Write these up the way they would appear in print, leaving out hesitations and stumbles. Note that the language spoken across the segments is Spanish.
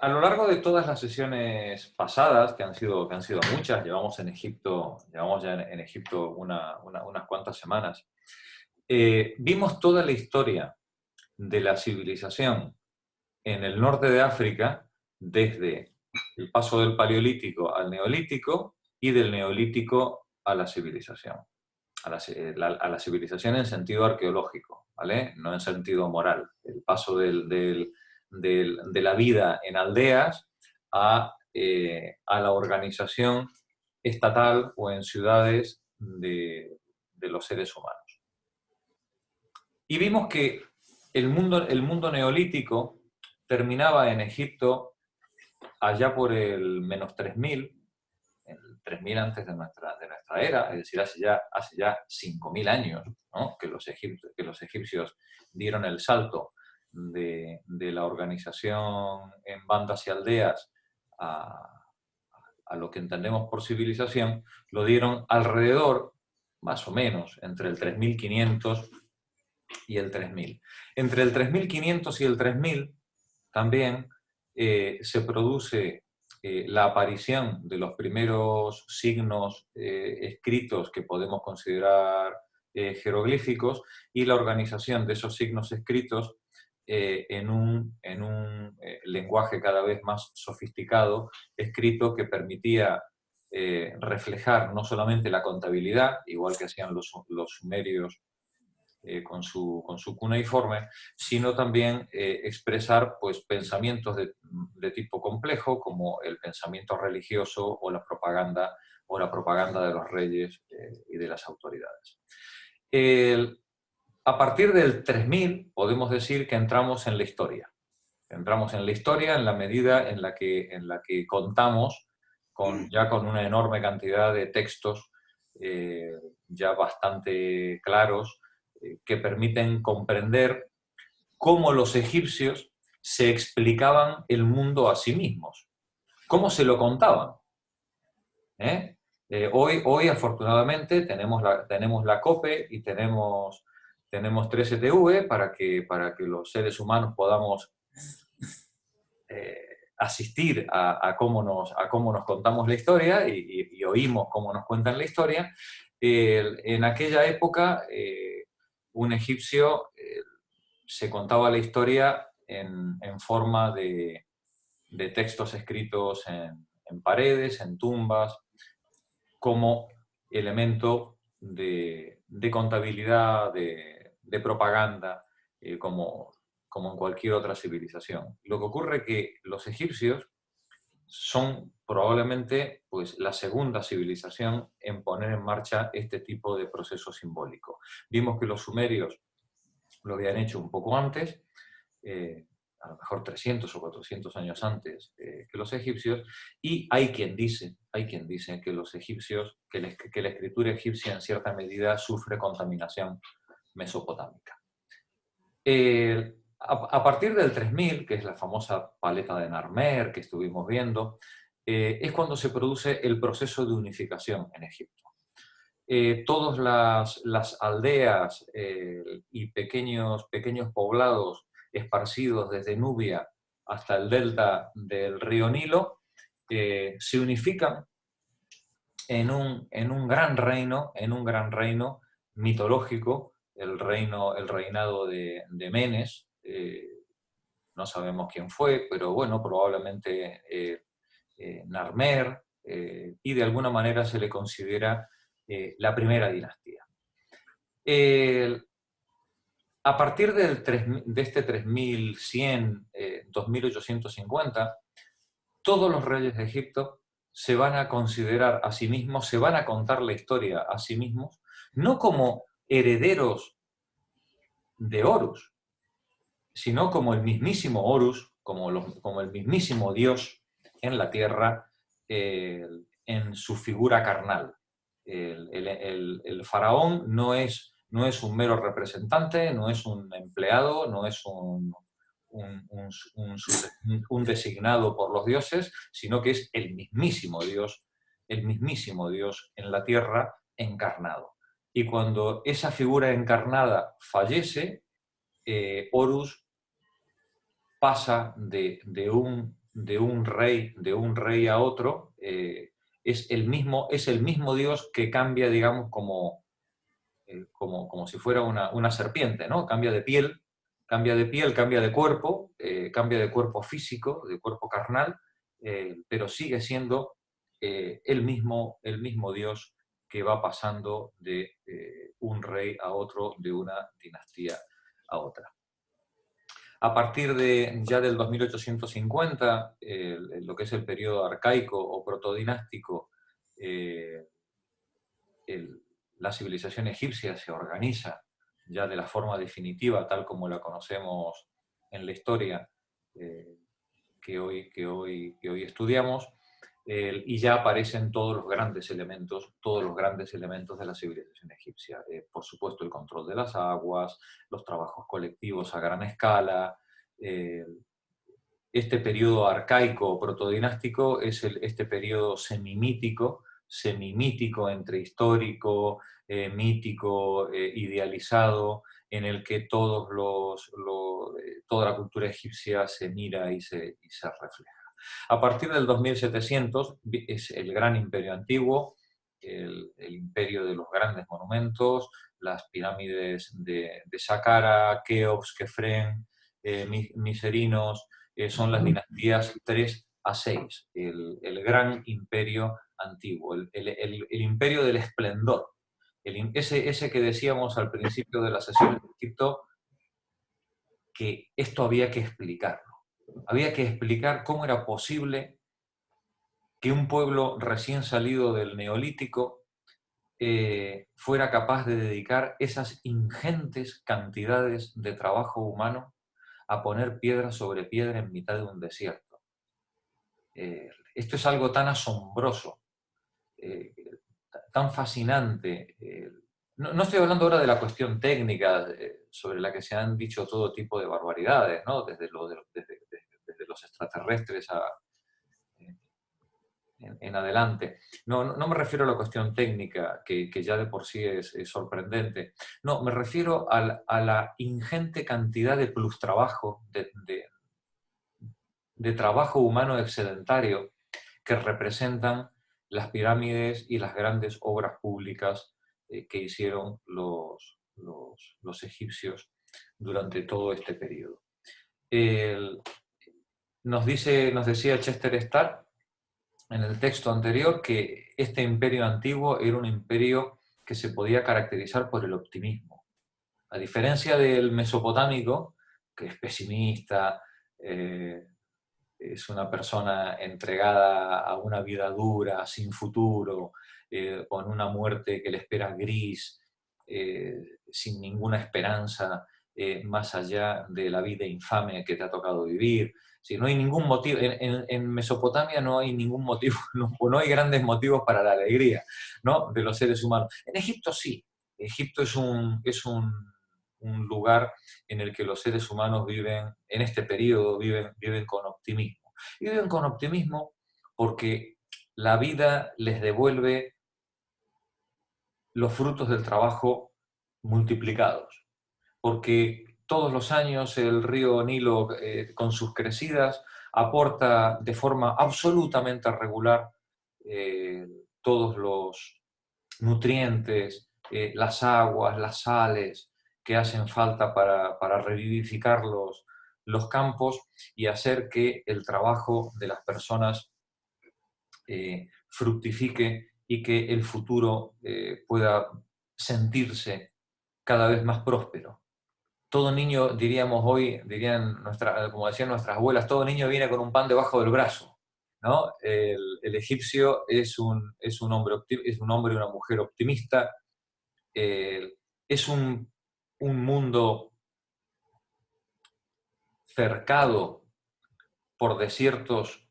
A lo largo de todas las sesiones pasadas, que han sido muchas, llevamos ya en Egipto unas cuantas semanas, vimos toda la historia de la civilización en el norte de África, desde el paso del Paleolítico al Neolítico y del Neolítico a la civilización. A la civilización en sentido arqueológico, ¿vale? No en sentido moral. El paso de la vida en aldeas a la organización estatal o en ciudades de los seres humanos. Y vimos que el mundo neolítico terminaba en Egipto allá por el menos 3000, el 3000 antes de nuestra era, es decir, hace ya 5000 años, ¿no? que los egipcios dieron el salto de la organización en bandas y aldeas a lo que entendemos por civilización, lo dieron alrededor, más o menos, entre el 3500 y el 3000. Entre el 3500 y el 3000 también se produce la aparición de los primeros signos escritos que podemos considerar jeroglíficos y la organización de esos signos escritos en un lenguaje cada vez más sofisticado, escrito que permitía reflejar no solamente la contabilidad, igual que hacían los sumerios con su cuneiforme, sino también expresar pues, pensamientos de tipo complejo, como el pensamiento religioso o la propaganda de los reyes y de las autoridades. A partir del 3000 podemos decir que entramos en la historia. Entramos en la historia en la medida en la que contamos ya con una enorme cantidad de textos ya bastante claros que permiten comprender cómo los egipcios se explicaban el mundo a sí mismos, cómo se lo contaban. Hoy, afortunadamente, tenemos la COPE y tenemos 3ETV para que los seres humanos podamos asistir a cómo nos contamos la historia y oímos cómo nos cuentan la historia. En aquella época, un egipcio se contaba la historia en forma de textos escritos en paredes, en tumbas, como elemento de contabilidad, de propaganda, como en cualquier otra civilización. Lo que ocurre es que los egipcios son probablemente pues, la segunda civilización en poner en marcha este tipo de proceso simbólico. Vimos que los sumerios lo habían hecho un poco antes, a lo mejor 300 o 400 años antes que los egipcios, y hay quien dice que los egipcios, que la escritura egipcia en cierta medida sufre contaminación mesopotámica. A partir del 3000, que es la famosa paleta de Narmer que estuvimos viendo, es cuando se produce el proceso de unificación en Egipto. Todas las aldeas y pequeños poblados esparcidos desde Nubia hasta el delta del río Nilo se unifican en un gran reino mitológico, el reinado de Menes. No sabemos quién fue, pero bueno, probablemente Narmer, y de alguna manera se le considera la primera dinastía. A partir de este 3100, 2850, todos los reyes de Egipto se van a considerar a sí mismos, se van a contar la historia a sí mismos, no como herederos de Horus, sino como el mismísimo Horus, como el mismísimo Dios en la tierra, en su figura carnal. El faraón no es un mero representante, no es un empleado, no es un designado por los dioses, sino que es el mismísimo Dios en la tierra encarnado. Y cuando esa figura encarnada fallece, Horus pasa de un de un rey a otro, es el mismo Dios que cambia, digamos, como si fuera una serpiente, ¿no? Cambia de piel, cambia de cuerpo físico, de cuerpo carnal, pero sigue siendo el mismo Dios que va pasando de un rey a otro, de una dinastía a otra. A partir ya del 2850, lo que es el periodo arcaico o protodinástico, eh, el- la civilización egipcia se organiza ya de la forma definitiva, tal como la conocemos en la historia eh, que hoy estudiamos, y ya aparecen todos los grandes elementos de la civilización egipcia. Por supuesto, el control de las aguas, los trabajos colectivos a gran escala. eh, este periodo arcaico protodinástico es este periodo semimítico entre histórico, mítico, idealizado, en el que toda la cultura egipcia se mira y se refleja. A partir del 2700 es el gran imperio antiguo, el imperio de los grandes monumentos, las pirámides de Saqqara, Keops, Kefren, Miserinos, son las dinastías 3 a 6, el gran imperio antiguo, el imperio del esplendor. Ese que decíamos al principio de la sesión de Egipto, que esto había que explicarlo. Había que explicar cómo era posible que un pueblo recién salido del Neolítico fuera capaz de dedicar esas ingentes cantidades de trabajo humano a poner piedra sobre piedra en mitad de un desierto. Esto es algo tan asombroso, eh, tan fascinante. No estoy hablando ahora de la cuestión técnica sobre la que se han dicho todo tipo de barbaridades, ¿no? Desde los extraterrestres en adelante. No me refiero a la cuestión técnica, que ya de por sí es sorprendente. No, me refiero a la ingente cantidad de plus trabajo, de trabajo humano excedentario que representan las pirámides y las grandes obras públicas que hicieron los egipcios durante todo este periodo. Nos decía Chester Starr en el texto anterior que este imperio antiguo era un imperio que se podía caracterizar por el optimismo. A diferencia del mesopotámico, que es pesimista, es una persona entregada a una vida dura, sin futuro, con una muerte que le espera gris, sin ninguna esperanza más allá de la vida infame que te ha tocado vivir. Si no hay ningún motivo, en Mesopotamia no hay ningún motivo, no hay grandes motivos para la alegría, ¿no?, de los seres humanos. En Egipto sí. Egipto es un lugar en el que los seres humanos viven, en este periodo, viven con optimismo. Y viven con optimismo porque la vida les devuelve los frutos del trabajo multiplicados. Porque todos los años el río Nilo, con sus crecidas, aporta de forma absolutamente regular todos los nutrientes, las aguas, las sales que hacen falta para revivificar los campos y hacer que el trabajo de las personas fructifique y que el futuro pueda sentirse cada vez más próspero. Todo niño, diríamos hoy, como decían nuestras abuelas, todo niño viene con un pan debajo del brazo, ¿no? El egipcio es un hombre y una mujer optimista, es un mundo cercado por desiertos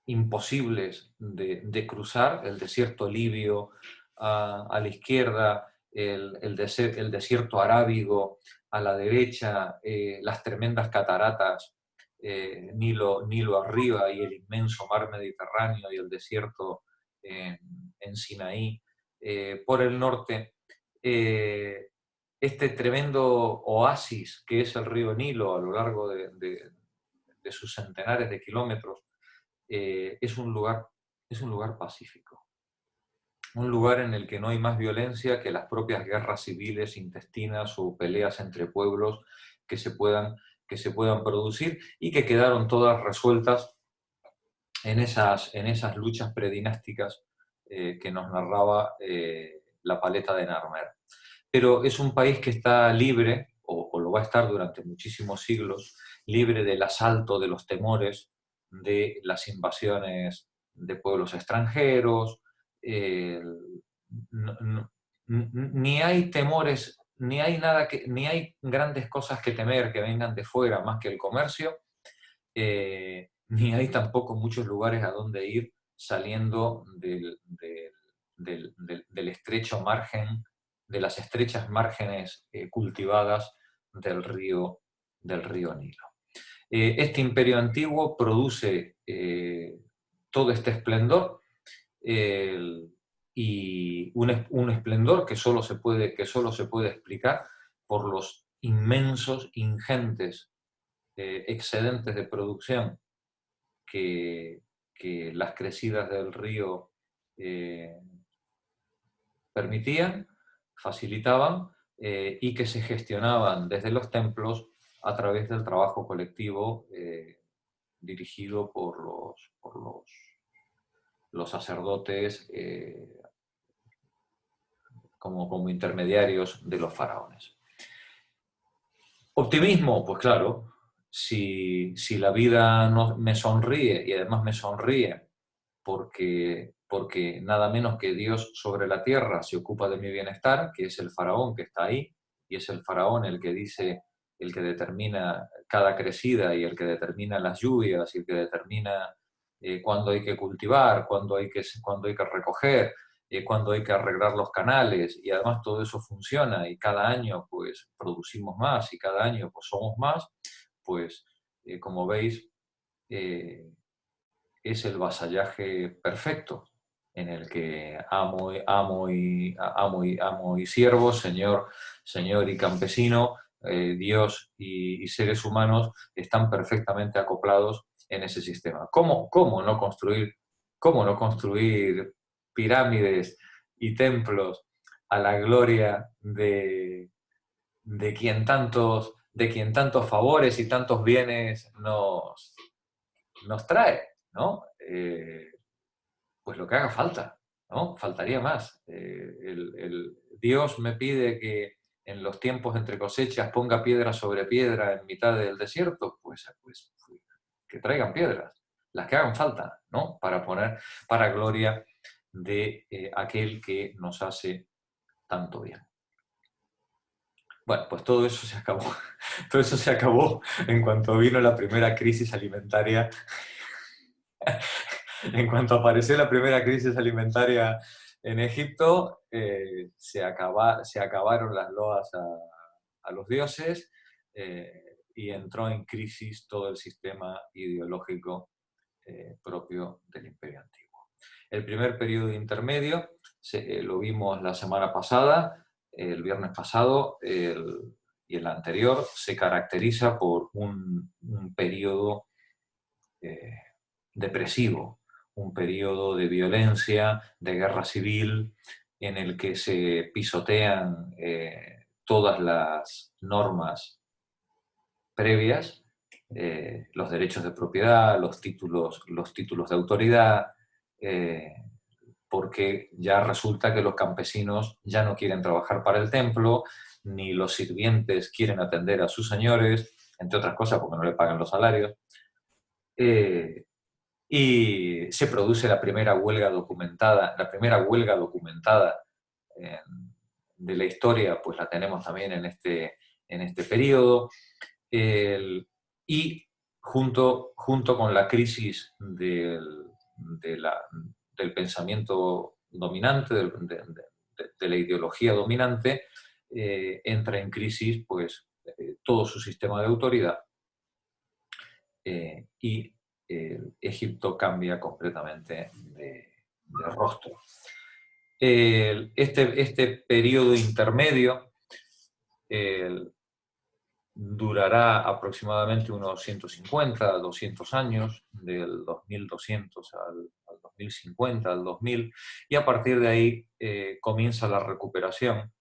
imposibles de cruzar, el desierto libio a la izquierda, el desierto arábigo a la derecha, las tremendas cataratas, Nilo arriba y el inmenso mar Mediterráneo y el desierto en Sinaí. Por el norte, este tremendo oasis que es el río Nilo a lo largo de sus centenares de kilómetros, es un lugar pacífico. Un lugar en el que no hay más violencia que las propias guerras civiles intestinas o peleas entre pueblos que se puedan producir y que quedaron todas resueltas en esas luchas predinásticas que nos narraba la Paleta de Narmer. Pero es un país que está libre, o lo va a estar durante muchísimos siglos, libre del asalto, de los temores, de las invasiones de pueblos extranjeros, ni hay temores, ni hay grandes cosas que temer que vengan de fuera más que el comercio, ni hay tampoco muchos lugares a donde ir saliendo del estrecho margen, de las estrechas márgenes cultivadas del río Nilo. Este imperio antiguo produce todo este esplendor, y un esplendor que solo se puede explicar por los inmensos, ingentes excedentes de producción que las crecidas del río permitían, facilitaban, y que se gestionaban desde los templos a través del trabajo colectivo dirigido por los sacerdotes como intermediarios de los faraones. Optimismo, pues claro, si la vida me sonríe, y además me sonríe porque nada menos que Dios sobre la tierra se ocupa de mi bienestar, que es el faraón que está ahí, y es el faraón el que dice, el que determina cada crecida, y el que determina las lluvias, y el que determina cuándo hay que cultivar, cuándo hay que recoger, cuándo hay que arreglar los canales, y además todo eso funciona, y cada año pues producimos más, y cada año pues somos más, pues como veis, es el vasallaje perfecto, en el que amo y siervo, señor y campesino, Dios y seres humanos están perfectamente acoplados en ese sistema. ¿Cómo no construir pirámides y templos a la gloria de quien tantos favores y tantos bienes nos trae, ¿no? Pues lo que haga falta, ¿no? Faltaría más. Dios me pide que en los tiempos entre cosechas ponga piedra sobre piedra en mitad del desierto, pues que traigan piedras, las que hagan falta, ¿no? Para poner para gloria de aquel que nos hace tanto bien. Bueno, pues todo eso se acabó. Todo eso se acabó en cuanto vino la primera crisis alimentaria. En cuanto apareció la primera crisis alimentaria en Egipto, se acabaron las loas a los dioses, y entró en crisis todo el sistema ideológico propio del Imperio Antiguo. El primer periodo intermedio lo vimos la semana pasada, el viernes pasado, y el anterior, se caracteriza por un periodo depresivo, un periodo de violencia, de guerra civil, en el que se pisotean todas las normas previas, los derechos de propiedad, los títulos de autoridad, porque ya resulta que los campesinos ya no quieren trabajar para el templo, ni los sirvientes quieren atender a sus señores, entre otras cosas porque no le pagan los salarios. Y se produce la primera huelga documentada, de la historia, pues la tenemos también en este periodo. Y junto con la crisis del pensamiento dominante, de la ideología dominante, entra en crisis pues, todo su sistema de autoridad, y Egipto cambia completamente de rostro. Este periodo intermedio durará aproximadamente unos 150, 200 años, del 2200 al 2050, al 2000, y a partir de ahí comienza la recuperación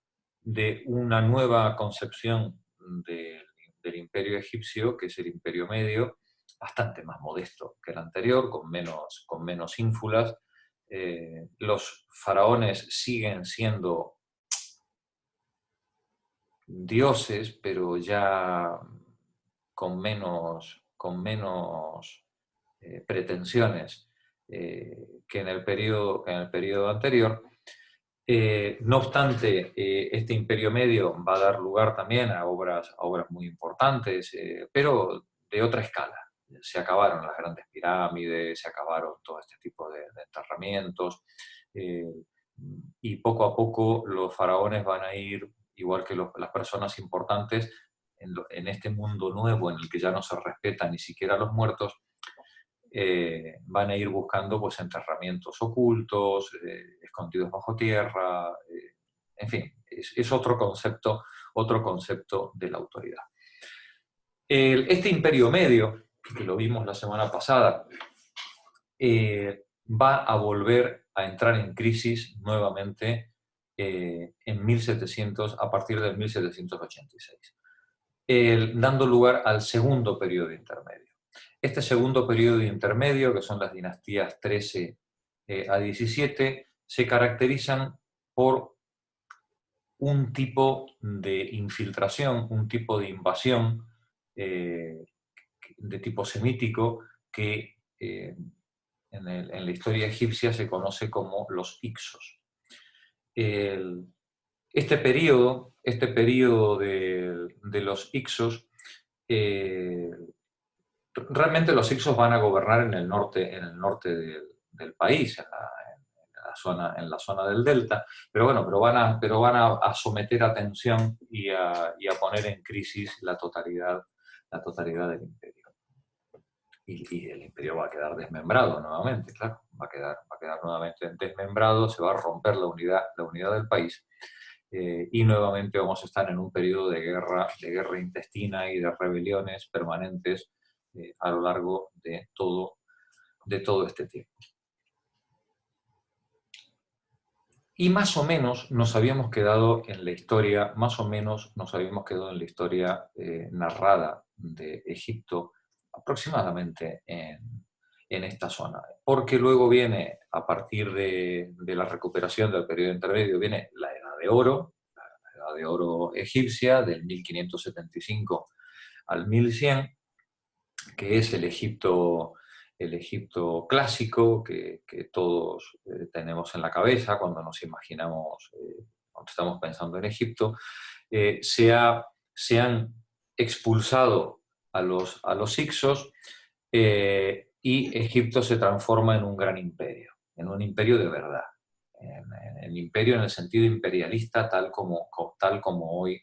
de una nueva concepción del imperio egipcio, que es el imperio medio, bastante más modesto que el anterior, con menos ínfulas. Los faraones siguen siendo dioses, pero ya con menos pretensiones que en el periodo anterior. No obstante, este imperio medio va a dar lugar también a obras muy importantes, pero de otra escala. Se acabaron las grandes pirámides, se acabaron todo este tipo de enterramientos, eh, y poco a poco los faraones van a ir, igual que las personas importantes, en este mundo nuevo en el que ya no se respetan ni siquiera a los muertos, van a ir buscando pues, enterramientos ocultos, escondidos bajo tierra, en fin, es otro concepto de la autoridad. Este imperio medio, que lo vimos la semana pasada, va a volver a entrar en crisis nuevamente en 1700, a partir del 1786, dando lugar al segundo periodo intermedio. Este segundo periodo intermedio, que son las dinastías 13 a 17, se caracterizan por un tipo de infiltración, un tipo de invasión de tipo semítico que en la historia egipcia se conoce como los Hicsos. Este periodo de los Hicsos, realmente los Hicsos van a gobernar en el norte del país, en la zona del delta, pero bueno, pero van a someter a tensión y a poner en crisis la totalidad del imperio. Y el imperio va a quedar desmembrado nuevamente, claro, va a quedar nuevamente desmembrado, se va a romper la unidad del país, y nuevamente vamos a estar en un periodo de guerra intestina y de rebeliones permanentes a lo largo de todo este tiempo. Y más o menos nos habíamos quedado en la historia, narrada de Egipto, aproximadamente en esta zona. Porque luego viene, a partir de la recuperación del periodo intermedio, viene la Edad de Oro, la Edad de Oro egipcia, del 1575 al 1100, que es el Egipto clásico que todos tenemos en la cabeza cuando nos imaginamos, cuando estamos pensando en Egipto. Se han expulsado a los Hicsos, y Egipto se transforma en un gran imperio, en un imperio de verdad, en el imperio en el sentido imperialista tal como hoy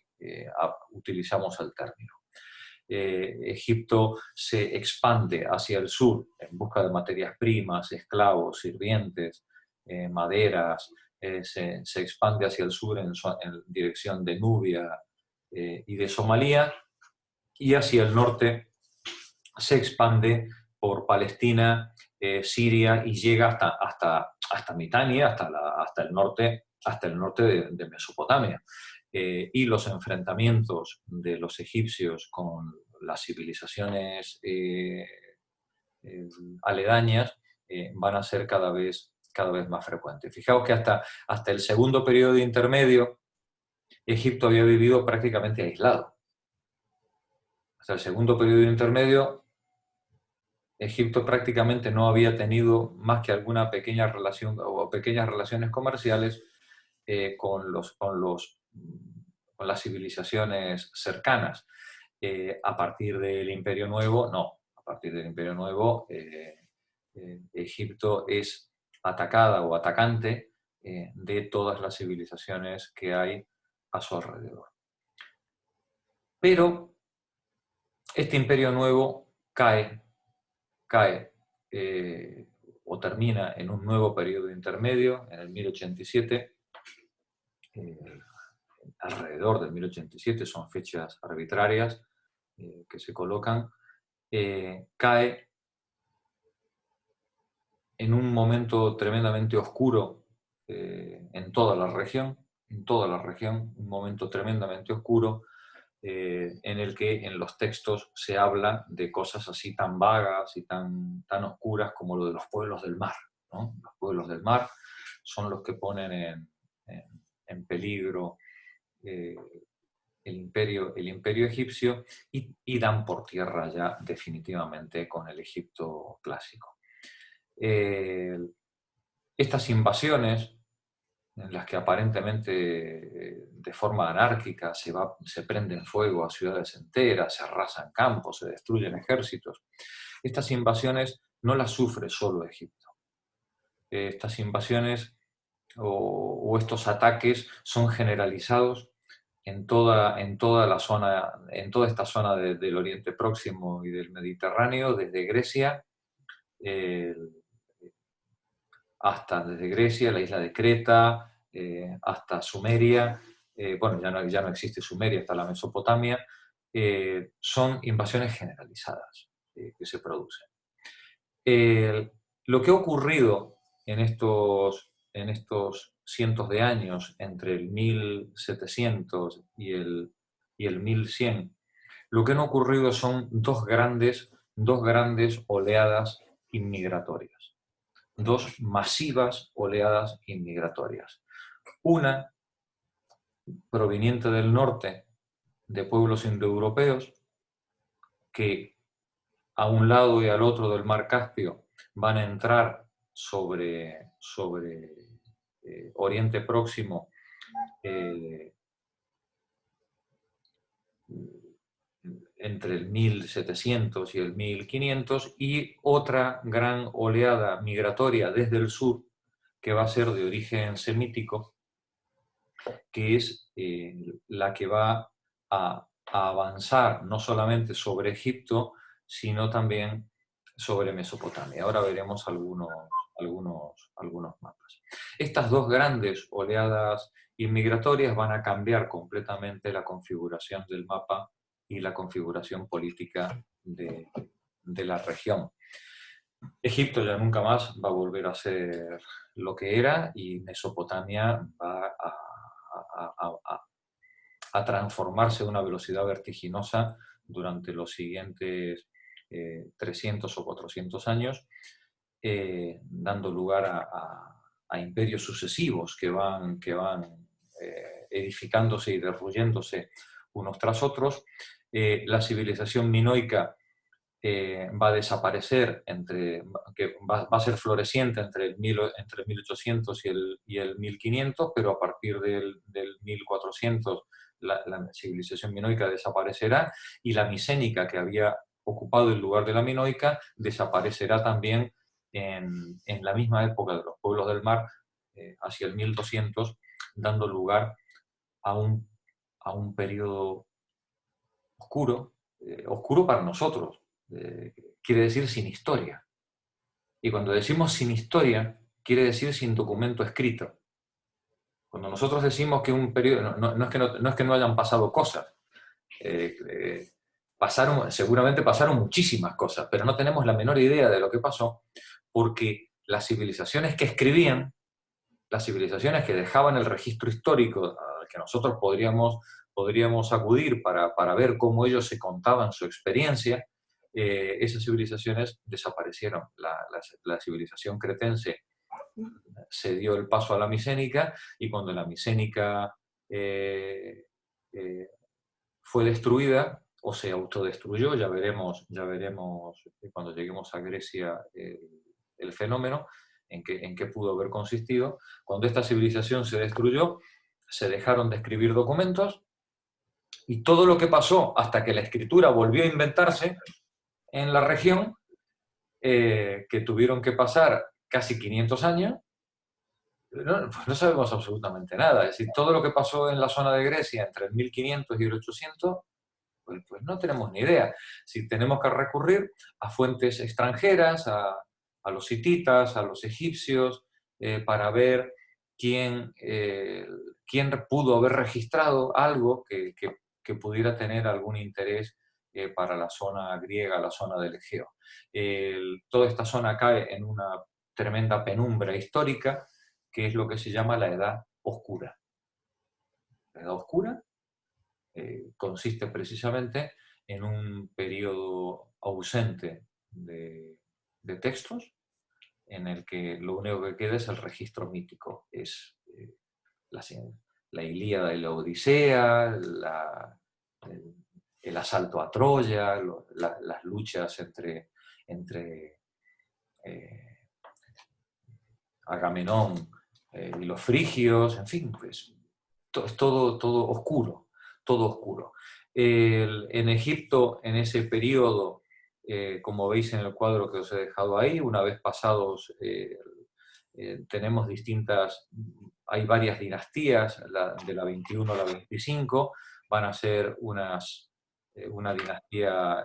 utilizamos el término. Egipto se expande hacia el sur en busca de materias primas, esclavos, sirvientes, maderas, se expande hacia el sur en dirección de Nubia y de Somalia, y hacia el norte se expande por Palestina, Siria, y llega hasta Mitania, hasta el norte de Mesopotamia. Y los enfrentamientos de los egipcios con las civilizaciones aledañas van a ser cada vez más frecuentes. Fijaos que hasta el segundo periodo intermedio Egipto había vivido prácticamente aislado. Hasta el segundo periodo intermedio Egipto prácticamente no había tenido más que alguna pequeña relación o pequeñas relaciones comerciales con las civilizaciones cercanas. A partir del Imperio Nuevo, no. A partir del Imperio Nuevo, Egipto es atacada o atacante de todas las civilizaciones que hay a su alrededor. Pero este Imperio Nuevo cae o termina en un nuevo periodo intermedio, en el 1087, alrededor del 1087, son fechas arbitrarias, que se colocan, cae en un momento tremendamente oscuro en toda la región, un momento tremendamente oscuro, en el que en los textos se habla de cosas así tan vagas y tan oscuras como lo de los pueblos del mar, ¿no? Los pueblos del mar son los que ponen en peligro eh, el imperio egipcio y dan por tierra ya definitivamente con el Egipto clásico. Estas invasiones, en las que aparentemente de forma anárquica se prenden fuego a ciudades enteras, se arrasan campos, se destruyen ejércitos, estas invasiones no las sufre solo Egipto. Estas invasiones o estos ataques son generalizados en toda la zona, en toda esta zona del Oriente Próximo y del Mediterráneo, desde Grecia, eh, desde Grecia, la isla de Creta, hasta Sumeria, bueno, ya no existe Sumeria, está la Mesopotamia, son invasiones generalizadas que se producen. Lo que ha ocurrido en estos cientos de años, entre el 1700 y el 1100, lo que han ocurrido son dos grandes oleadas inmigratorias, dos masivas oleadas inmigratorias. Una proveniente del norte, de pueblos indoeuropeos, que a un lado y al otro del mar Caspio van a entrar sobre Oriente Próximo entre el 1700 y el 1500, y otra gran oleada migratoria desde el sur, que va a ser de origen semítico, que es la que va a avanzar no solamente sobre Egipto, sino también sobre Mesopotamia. Ahora veremos algunos mapas. Estas dos grandes oleadas inmigratorias van a cambiar completamente la configuración del mapa y la configuración política de la región. Egipto ya nunca más va a volver a ser lo que era, y Mesopotamia va a transformarse a una velocidad vertiginosa durante los siguientes 300 o 400 años, dando lugar a imperios sucesivos que van edificándose y derruyéndose unos tras otros. La civilización minoica va a desaparecer, que va a ser floreciente entre el 1800 y el 1500, pero a partir del 1400 la civilización minoica desaparecerá, y la micénica, que había ocupado el lugar de la minoica, desaparecerá también en la misma época de los pueblos del mar, hacia el 1200, dando lugar a un periodo oscuro, oscuro para nosotros, quiere decir sin historia. Y cuando decimos sin historia, quiere decir sin documento escrito. Cuando nosotros decimos que un periodo, no es que no hayan pasado cosas, seguramente pasaron muchísimas cosas, pero no tenemos la menor idea de lo que pasó, porque las civilizaciones que escribían, las civilizaciones que dejaban el registro histórico al que nosotros podríamos acudir para ver cómo ellos se contaban su experiencia, esas civilizaciones desaparecieron. La civilización cretense se dio el paso a la micénica, y cuando la micénica fue destruida o se autodestruyó, ya veremos cuando lleguemos a Grecia el fenómeno, en qué pudo haber consistido. Cuando esta civilización se destruyó, se dejaron de escribir documentos, y todo lo que pasó hasta que la escritura volvió a inventarse en la región, que tuvieron que pasar casi 500 años, pues no sabemos absolutamente nada. Es decir, todo lo que pasó en la zona de Grecia entre el 1500 y el 800, pues no tenemos ni idea. Si tenemos que recurrir a fuentes extranjeras, a los hititas, a los egipcios, para ver quién pudo haber registrado algo que pudiera tener algún interés para la zona griega, la zona del Egeo. Toda esta zona cae en una tremenda penumbra histórica, que es lo que se llama la Edad Oscura. La Edad Oscura consiste precisamente en un periodo ausente de textos, en el que lo único que queda es el registro mítico, es la Ilíada y la Odisea, el asalto a Troya, las luchas entre Agamenón y los frigios, en fin, pues es todo oscuro, todo oscuro. En Egipto, en ese periodo, como veis en el cuadro que os he dejado ahí, una vez pasados, tenemos hay varias dinastías, de la 21 a la 25, van a ser una dinastía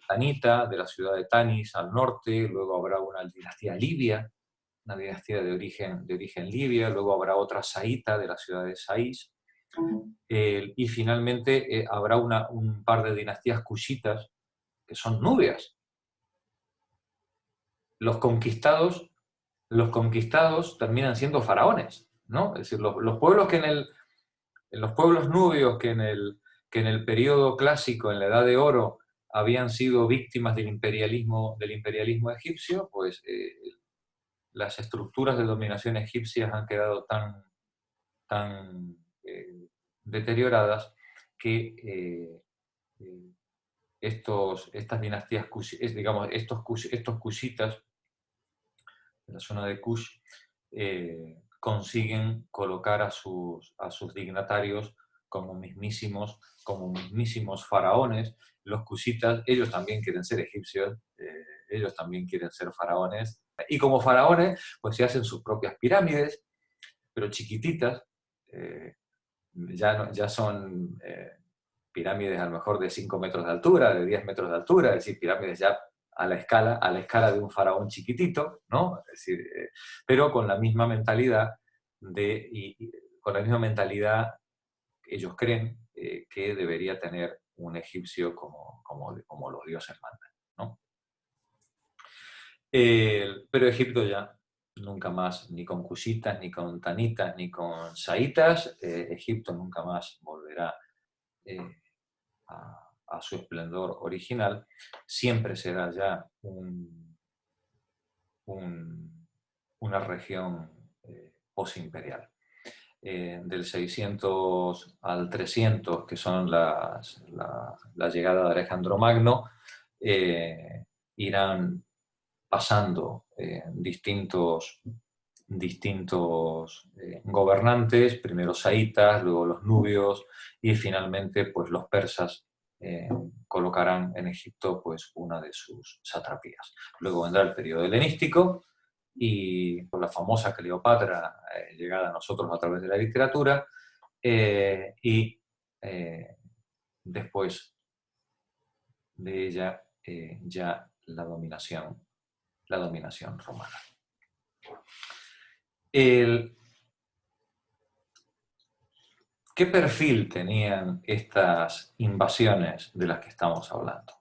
tanita, de la ciudad de Tanis al norte, luego habrá una dinastía libia, una dinastía de origen libia, luego habrá otra saíta de la ciudad de Saís, y finalmente habrá un par de dinastías cushitas, que son nubias. Los conquistados terminan siendo faraones, ¿no? Es decir, los pueblos los pueblos nubios que en el periodo clásico, en la Edad de Oro, habían sido víctimas del imperialismo egipcio, pues las estructuras de dominación egipcias han quedado tan deterioradas que estas dinastías, digamos, estos cushitas de la zona de Kush, consiguen colocar a sus dignatarios como mismísimos faraones. Los cushitas, ellos también quieren ser egipcios, ellos también quieren ser faraones, y como faraones, pues se hacen sus propias pirámides, pero chiquititas, ya son pirámides a lo mejor de 5 metros de altura, de 10 metros de altura, es decir, pirámides ya a la escala de un faraón chiquitito, ¿no? Es decir, pero con la misma mentalidad con la misma mentalidad ellos creen que debería tener un egipcio como los dioses mandan, ¿no? Pero Egipto ya nunca más, ni con cushitas, ni con tanitas, ni con saitas, Egipto nunca más volverá a su esplendor original, siempre será ya una región posimperial. Del 600 al 300, que son la llegada de Alejandro Magno, irán pasando distintos gobernantes, primero saitas, luego los nubios y finalmente pues, los persas colocarán en Egipto pues, una de sus satrapías. Luego vendrá el periodo helenístico y por la famosa Cleopatra llegada a nosotros a través de la literatura y después de ella ya la dominación romana. ¿Qué perfil tenían estas invasiones de las que estamos hablando?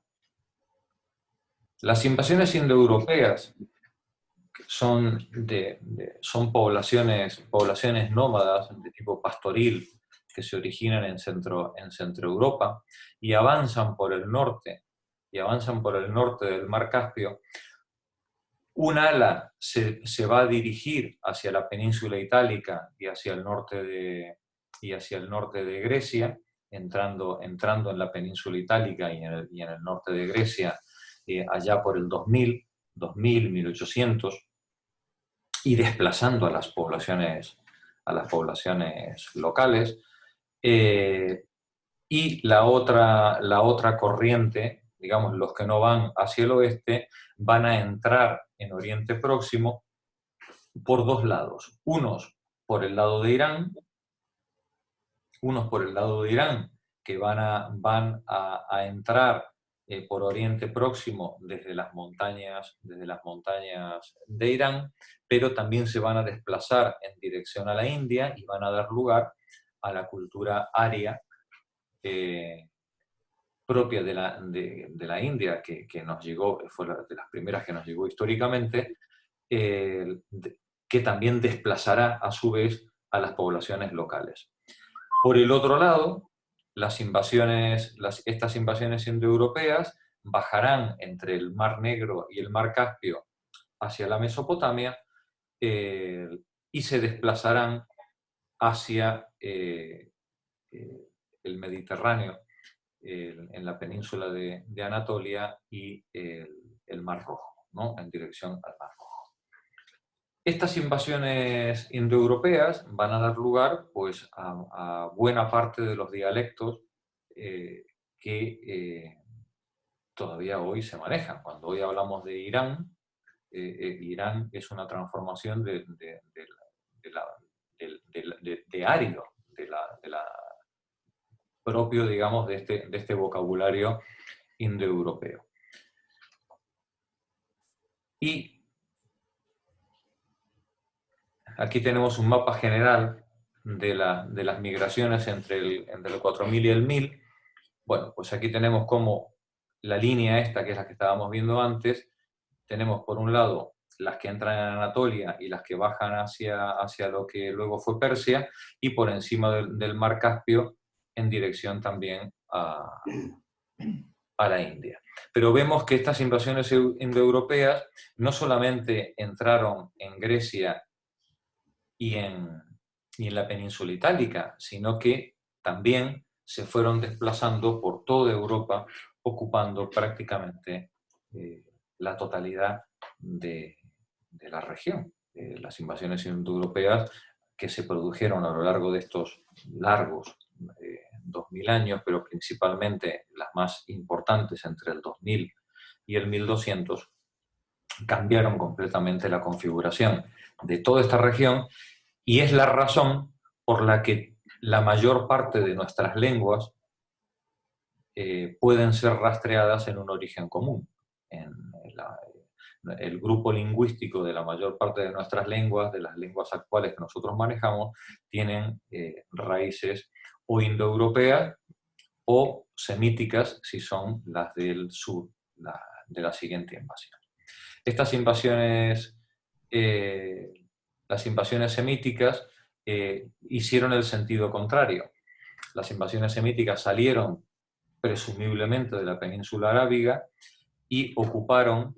Las invasiones indoeuropeas son poblaciones nómadas de tipo pastoril que se originan en Centro Europa y avanzan por el norte del Mar Caspio. Un ala se va a dirigir hacia la península itálica y hacia el norte de Grecia, entrando en la península itálica y en el norte de Grecia, allá por el 2000, 1800, y desplazando a las poblaciones locales. Y la otra corriente, digamos, los que no van hacia el oeste, van a entrar en Oriente Próximo por dos lados. Unos por el lado de Irán, que van a entrar por Oriente Próximo desde las montañas de Irán, pero también se van a desplazar en dirección a la India y van a dar lugar a la cultura aria, propia de la India, que nos llegó, fue de las primeras que nos llegó históricamente, que también desplazará a su vez a las poblaciones locales. Por el otro lado, estas invasiones indoeuropeas bajarán entre el Mar Negro y el Mar Caspio hacia la Mesopotamia, y se desplazarán hacia el Mediterráneo, en la península de Anatolia y el Mar Rojo, ¿no? En dirección al Mar Rojo. Estas invasiones indoeuropeas van a dar lugar, pues, a buena parte de los dialectos que todavía hoy se manejan. Cuando hoy hablamos de Irán, Irán es una transformación de árido, propio, digamos, de este vocabulario indoeuropeo. Y aquí tenemos un mapa general de las migraciones entre el 4000 y el 1000. Bueno, pues aquí tenemos como la línea esta, que es la que estábamos viendo antes, tenemos por un lado las que entran en Anatolia y las que bajan hacia lo que luego fue Persia, y por encima del Mar Caspio en dirección también a la India. Pero vemos que estas invasiones indoeuropeas no solamente entraron en Grecia y en la península itálica, sino que también se fueron desplazando por toda Europa, ocupando prácticamente la totalidad de la región. Las invasiones indoeuropeas que se produjeron a lo largo de estos largos 2000 años, pero principalmente las más importantes entre el 2000 y el 1200, cambiaron completamente la configuración de toda esta región, y es la razón por la que la mayor parte de nuestras lenguas pueden ser rastreadas en un origen común. El grupo lingüístico de la mayor parte de nuestras lenguas, de las lenguas actuales que nosotros manejamos, tienen raíces o indoeuropeas o semíticas, si son las del sur, de la siguiente invasión. Estas invasiones, las invasiones semíticas, hicieron el sentido contrario. Las invasiones semíticas salieron presumiblemente de la península arábiga y ocuparon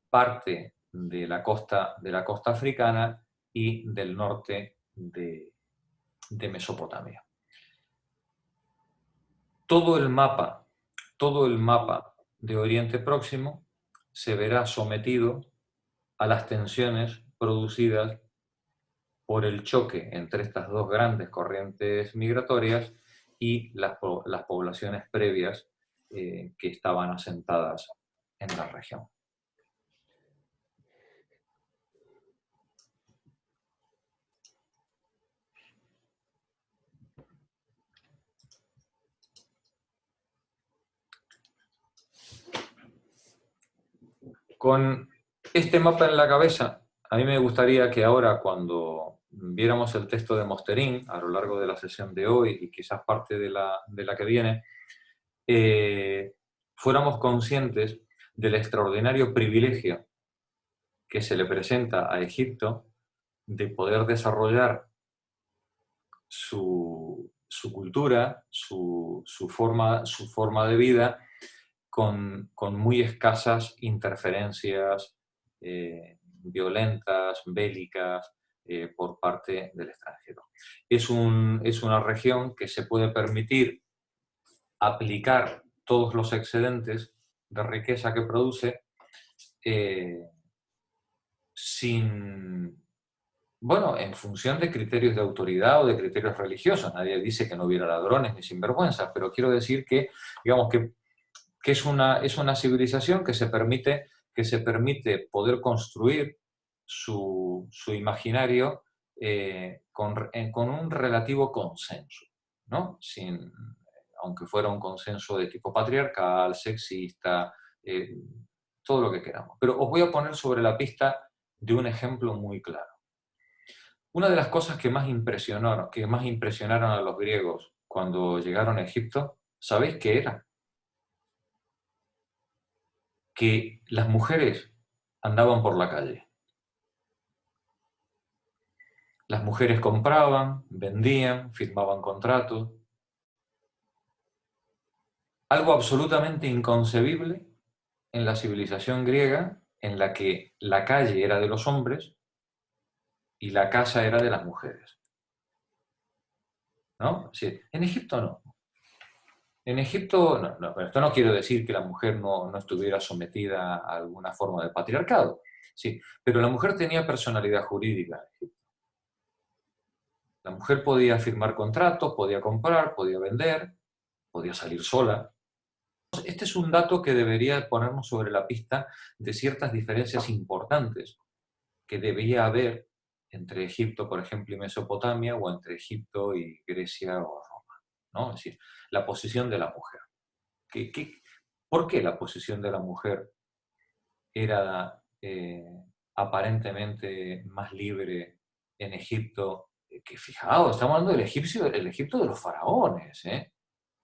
parte de la costa africana y del norte de Mesopotamia. Todo el mapa de Oriente Próximo se verá sometido a las tensiones producidas por el choque entre estas dos grandes corrientes migratorias y las poblaciones previas que estaban asentadas en la región. Con este mapa en la cabeza, a mí me gustaría que ahora, cuando viéramos el texto de Mosterín a lo largo de la sesión de hoy y quizás parte de la que viene, fuéramos conscientes del extraordinario privilegio que se le presenta a Egipto de poder desarrollar su cultura, su forma de vida, con muy escasas interferencias violentas, bélicas, por parte del extranjero. Es una región que se puede permitir aplicar todos los excedentes de riqueza que produce en función de criterios de autoridad o de criterios religiosos. Nadie dice que no hubiera ladrones ni sinvergüenzas, pero quiero decir que, digamos, que es una civilización que se permite poder construir su imaginario con un relativo consenso, ¿no? Aunque fuera un consenso de tipo patriarcal, sexista, todo lo que queramos. Pero os voy a poner sobre la pista de un ejemplo muy claro. Una de las cosas que más impresionaron a los griegos cuando llegaron a Egipto, ¿sabéis qué era? Que las mujeres andaban por la calle. Las mujeres compraban, vendían, firmaban contratos. Algo absolutamente inconcebible en la civilización griega, en la que la calle era de los hombres y la casa era de las mujeres. ¿No? Sí, en Egipto no. En Egipto, esto no quiere decir que la mujer no estuviera sometida a alguna forma de patriarcado, sí, pero la mujer tenía personalidad jurídica. La mujer podía firmar contratos, podía comprar, podía vender, podía salir sola. Este es un dato que debería ponernos sobre la pista de ciertas diferencias importantes que debía haber entre Egipto, por ejemplo, y Mesopotamia, o entre Egipto y Grecia o Roma, ¿no? Es decir, la posición de la mujer. ¿Por qué la posición de la mujer era aparentemente más libre en Egipto? Que fijaos, estamos hablando del Egipto de los faraones,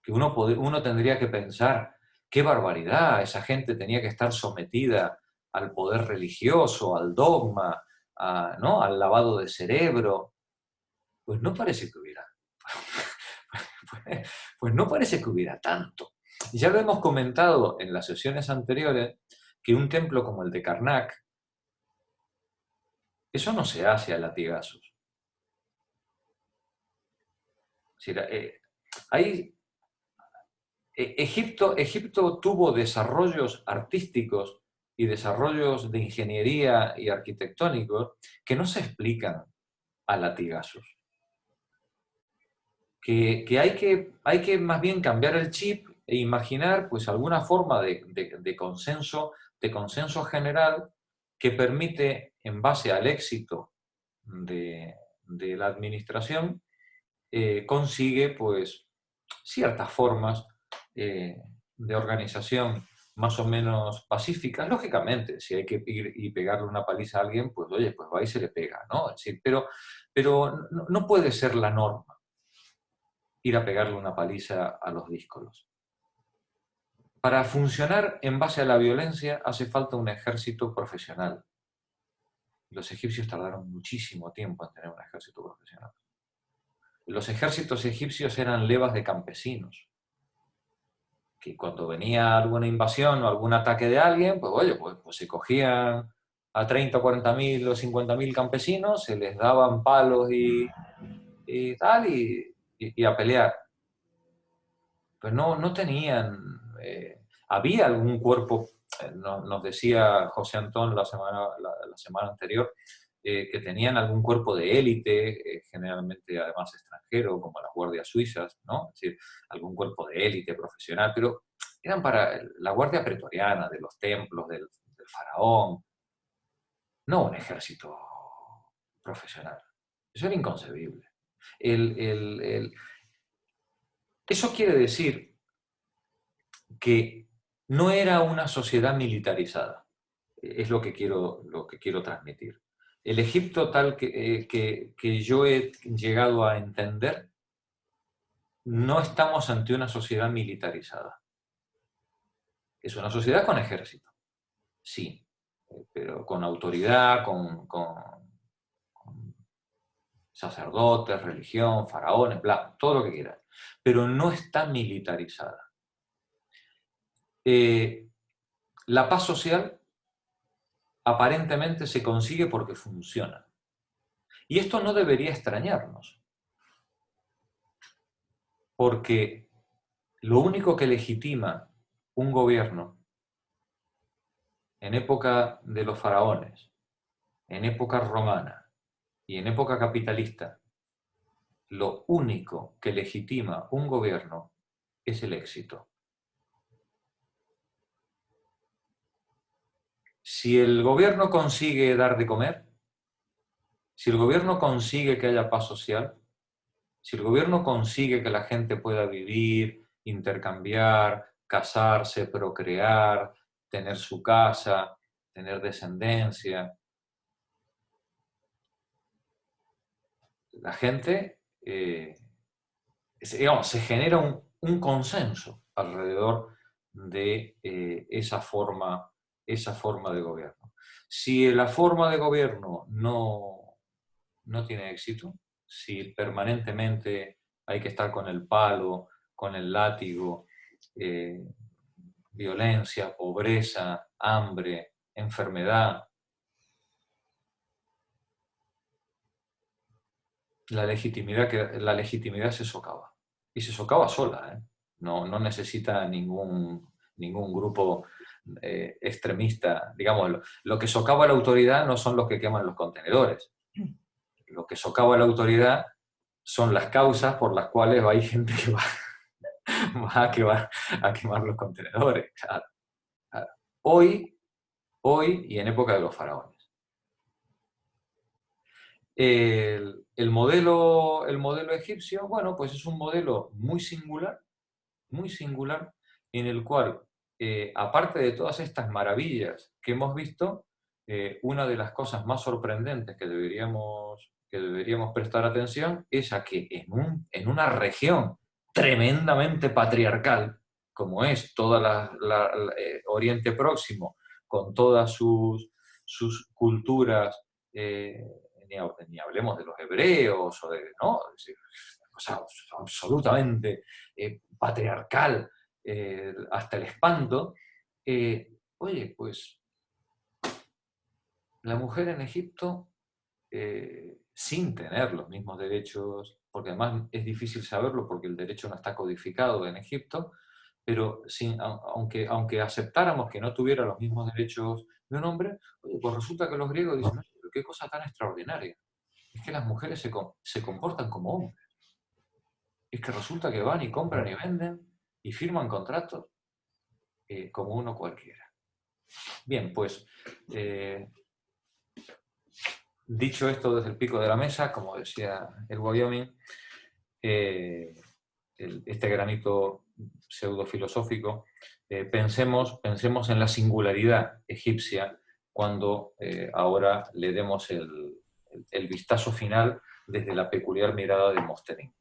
que uno tendría que pensar, qué barbaridad, esa gente tenía que estar sometida al poder religioso, al dogma, ¿no? Al lavado de cerebro. Pues no parece que hubiera. Pues no parece que hubiera tanto. Ya lo hemos comentado en las sesiones anteriores, que un templo como el de Karnak, eso no se hace a latigazos. Es decir, Egipto tuvo desarrollos artísticos y desarrollos de ingeniería y arquitectónicos que no se explican a latigazos. Que hay que más bien cambiar el chip e imaginar pues alguna forma de consenso general que permite, en base al éxito de la administración, consigue pues ciertas formas de organización más o menos pacíficas. Lógicamente, si hay que ir y pegarle una paliza a alguien, pues oye, pues va y se le pega, ¿no? Es decir, pero no puede ser la norma ir a pegarle una paliza a los díscolos. Para funcionar en base a la violencia hace falta un ejército profesional. Los egipcios tardaron muchísimo tiempo en tener un ejército profesional. Los ejércitos egipcios eran levas de campesinos, que cuando venía alguna invasión o algún ataque de alguien, pues oye, pues se cogían a 30, 40.000 o 50.000 campesinos, se les daban palos y tal, y a pelear. Pues no tenían... había algún cuerpo, nos decía José Antón la semana anterior, que tenían algún cuerpo de élite, generalmente además extranjero, como las guardias suizas, ¿no? Es decir, algún cuerpo de élite profesional, pero eran para la guardia pretoriana, de los templos, del faraón, no un ejército profesional. Eso era inconcebible. Eso quiere decir que no era una sociedad militarizada, es lo que quiero transmitir. El Egipto tal que yo he llegado a entender, no estamos ante una sociedad militarizada. Es una sociedad con ejército, sí, pero con autoridad, con sacerdotes, religión, faraones, bla, todo lo que quieras, pero no está militarizada. La paz social aparentemente se consigue porque funciona. Y esto no debería extrañarnos, porque lo único que legitima un gobierno en época de los faraones, en época romana y en época capitalista, lo único que legitima un gobierno es el éxito. Si el gobierno consigue dar de comer, si el gobierno consigue que haya paz social, si el gobierno consigue que la gente pueda vivir, intercambiar, casarse, procrear, tener su casa, tener descendencia, la gente, digamos, se genera un consenso alrededor de esa forma de gobierno. Si la forma de gobierno no tiene éxito, si permanentemente hay que estar con el palo, con el látigo, violencia, pobreza, hambre, enfermedad, la legitimidad se socava. Y se socava sola, ¿eh? No necesita ningún grupo extremista. Digamos, lo que socava la autoridad no son los que queman los contenedores. Lo que socava la autoridad son las causas por las cuales hay gente que va a quemar los contenedores. Claro, claro. Hoy y en época de los faraones. El modelo egipcio, bueno, pues es un modelo muy singular, en el cual, aparte de todas estas maravillas que hemos visto, una de las cosas más sorprendentes que deberíamos prestar atención es a que en una región tremendamente patriarcal, como es toda Oriente Próximo, con todas sus culturas, ni hablemos de los hebreos, ¿no? Es decir, o sea, absolutamente patriarcal, hasta el espanto. Oye, pues la mujer en Egipto, sin tener los mismos derechos, porque además es difícil saberlo porque el derecho no está codificado en Egipto, pero aunque aceptáramos que no tuviera los mismos derechos de un hombre, oye, pues resulta que los griegos dicen, pero qué cosa tan extraordinaria, es que las mujeres se comportan como hombres. Es que resulta que van y compran y venden y firman contratos como uno cualquiera. Bien, pues dicho esto desde el pico de la mesa, como decía el Wyoming, este granito pseudofilosófico, pensemos en la singularidad egipcia cuando ahora le demos el vistazo final desde la peculiar mirada de Mosterín.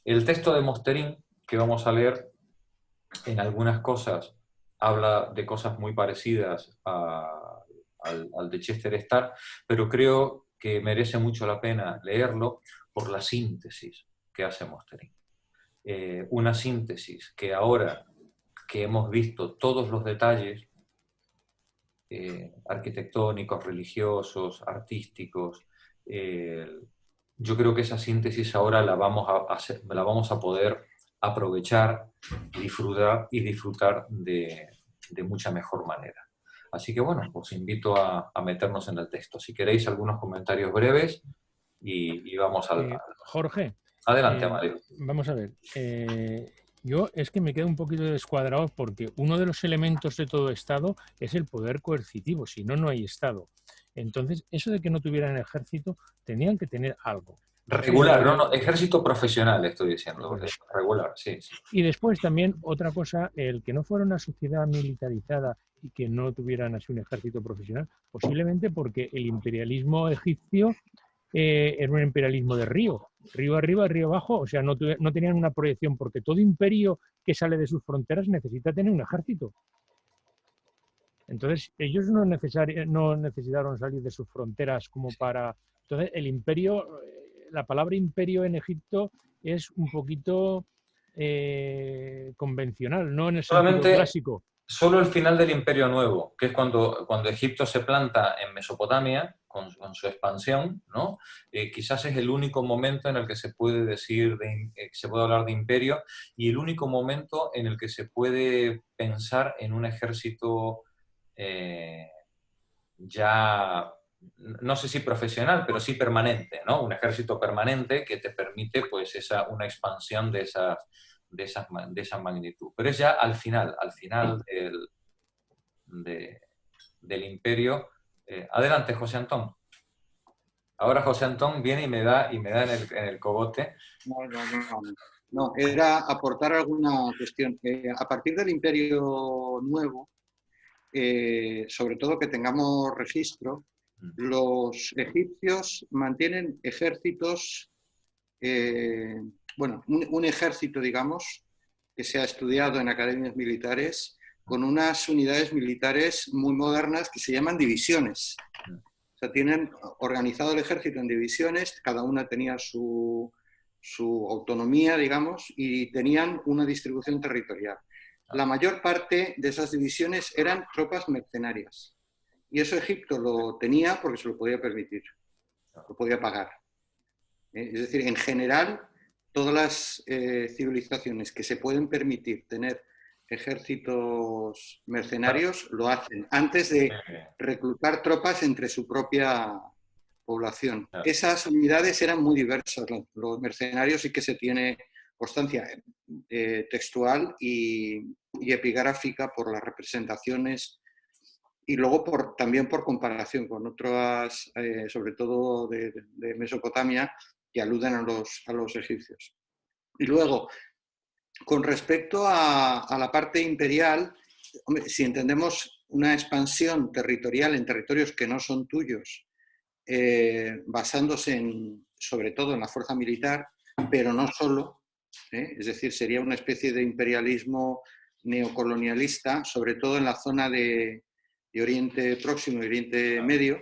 El texto de Mosterín que vamos a leer en algunas cosas habla de cosas muy parecidas al de Chester Starr, pero creo que merece mucho la pena leerlo por la síntesis que hace Mosterín. Una síntesis que ahora que hemos visto todos los detalles arquitectónicos, religiosos, artísticos, yo creo que esa síntesis ahora la vamos a poder aprovechar y disfrutar de mucha mejor manera. Así que bueno, os invito a meternos en el texto. Si queréis algunos comentarios breves y vamos al... Jorge, Adelante, Amadeo. vamos a ver. Yo es que me quedo un poquito descuadrado porque uno de los elementos de todo Estado es el poder coercitivo, si no, no hay Estado. Entonces, eso de que no tuvieran ejército, tenían que tener algo. Regular, no, ejército profesional estoy diciendo, regular, sí. Y después también otra cosa, el que no fuera una sociedad militarizada y que no tuvieran así un ejército profesional, posiblemente porque el imperialismo egipcio era un imperialismo de río arriba, río abajo, o sea, no tenían una proyección, porque todo imperio que sale de sus fronteras necesita tener un ejército. Entonces, ellos no necesitaron salir de sus fronteras como para... Entonces, el imperio, la palabra imperio en Egipto es un poquito convencional, no en el sentido clásico. Solo el final del Imperio Nuevo, que es cuando Egipto se planta en Mesopotamia, con su expansión, ¿no? Quizás es el único momento en el que se puede decir, se puede hablar de imperio, y el único momento en el que se puede pensar en un ejército ya, no sé si profesional, pero sí permanente, ¿no? Un ejército permanente que te permite, pues, una expansión de esa magnitud. Pero es ya al final del imperio. Adelante, José Antón. Ahora José Antón viene y me da en el cogote. No, era aportar alguna cuestión. A partir del Imperio Nuevo, sobre todo que tengamos registro, los egipcios mantienen ejércitos, bueno, un ejército, digamos, que se ha estudiado en academias militares, con unas unidades militares muy modernas que se llaman divisiones. O sea, tienen organizado el ejército en divisiones, cada una tenía su autonomía, digamos, y tenían una distribución territorial. La mayor parte de esas divisiones eran tropas mercenarias. Y eso Egipto lo tenía porque se lo podía permitir, lo podía pagar. Es decir, en general, todas las civilizaciones que se pueden permitir tener ejércitos mercenarios lo hacen antes de reclutar tropas entre su propia población. Esas unidades eran muy diversas. Los mercenarios sí que se tiene constancia textual y epigráfica por las representaciones y luego también por comparación con otras, sobre todo de Mesopotamia, que aluden a los egipcios. Y luego, con respecto a la parte imperial, hombre, si entendemos una expansión territorial en territorios que no son tuyos, basándose sobre todo en la fuerza militar, pero no solo, es decir, sería una especie de imperialismo neocolonialista, sobre todo en la zona de Oriente Próximo y Oriente Medio.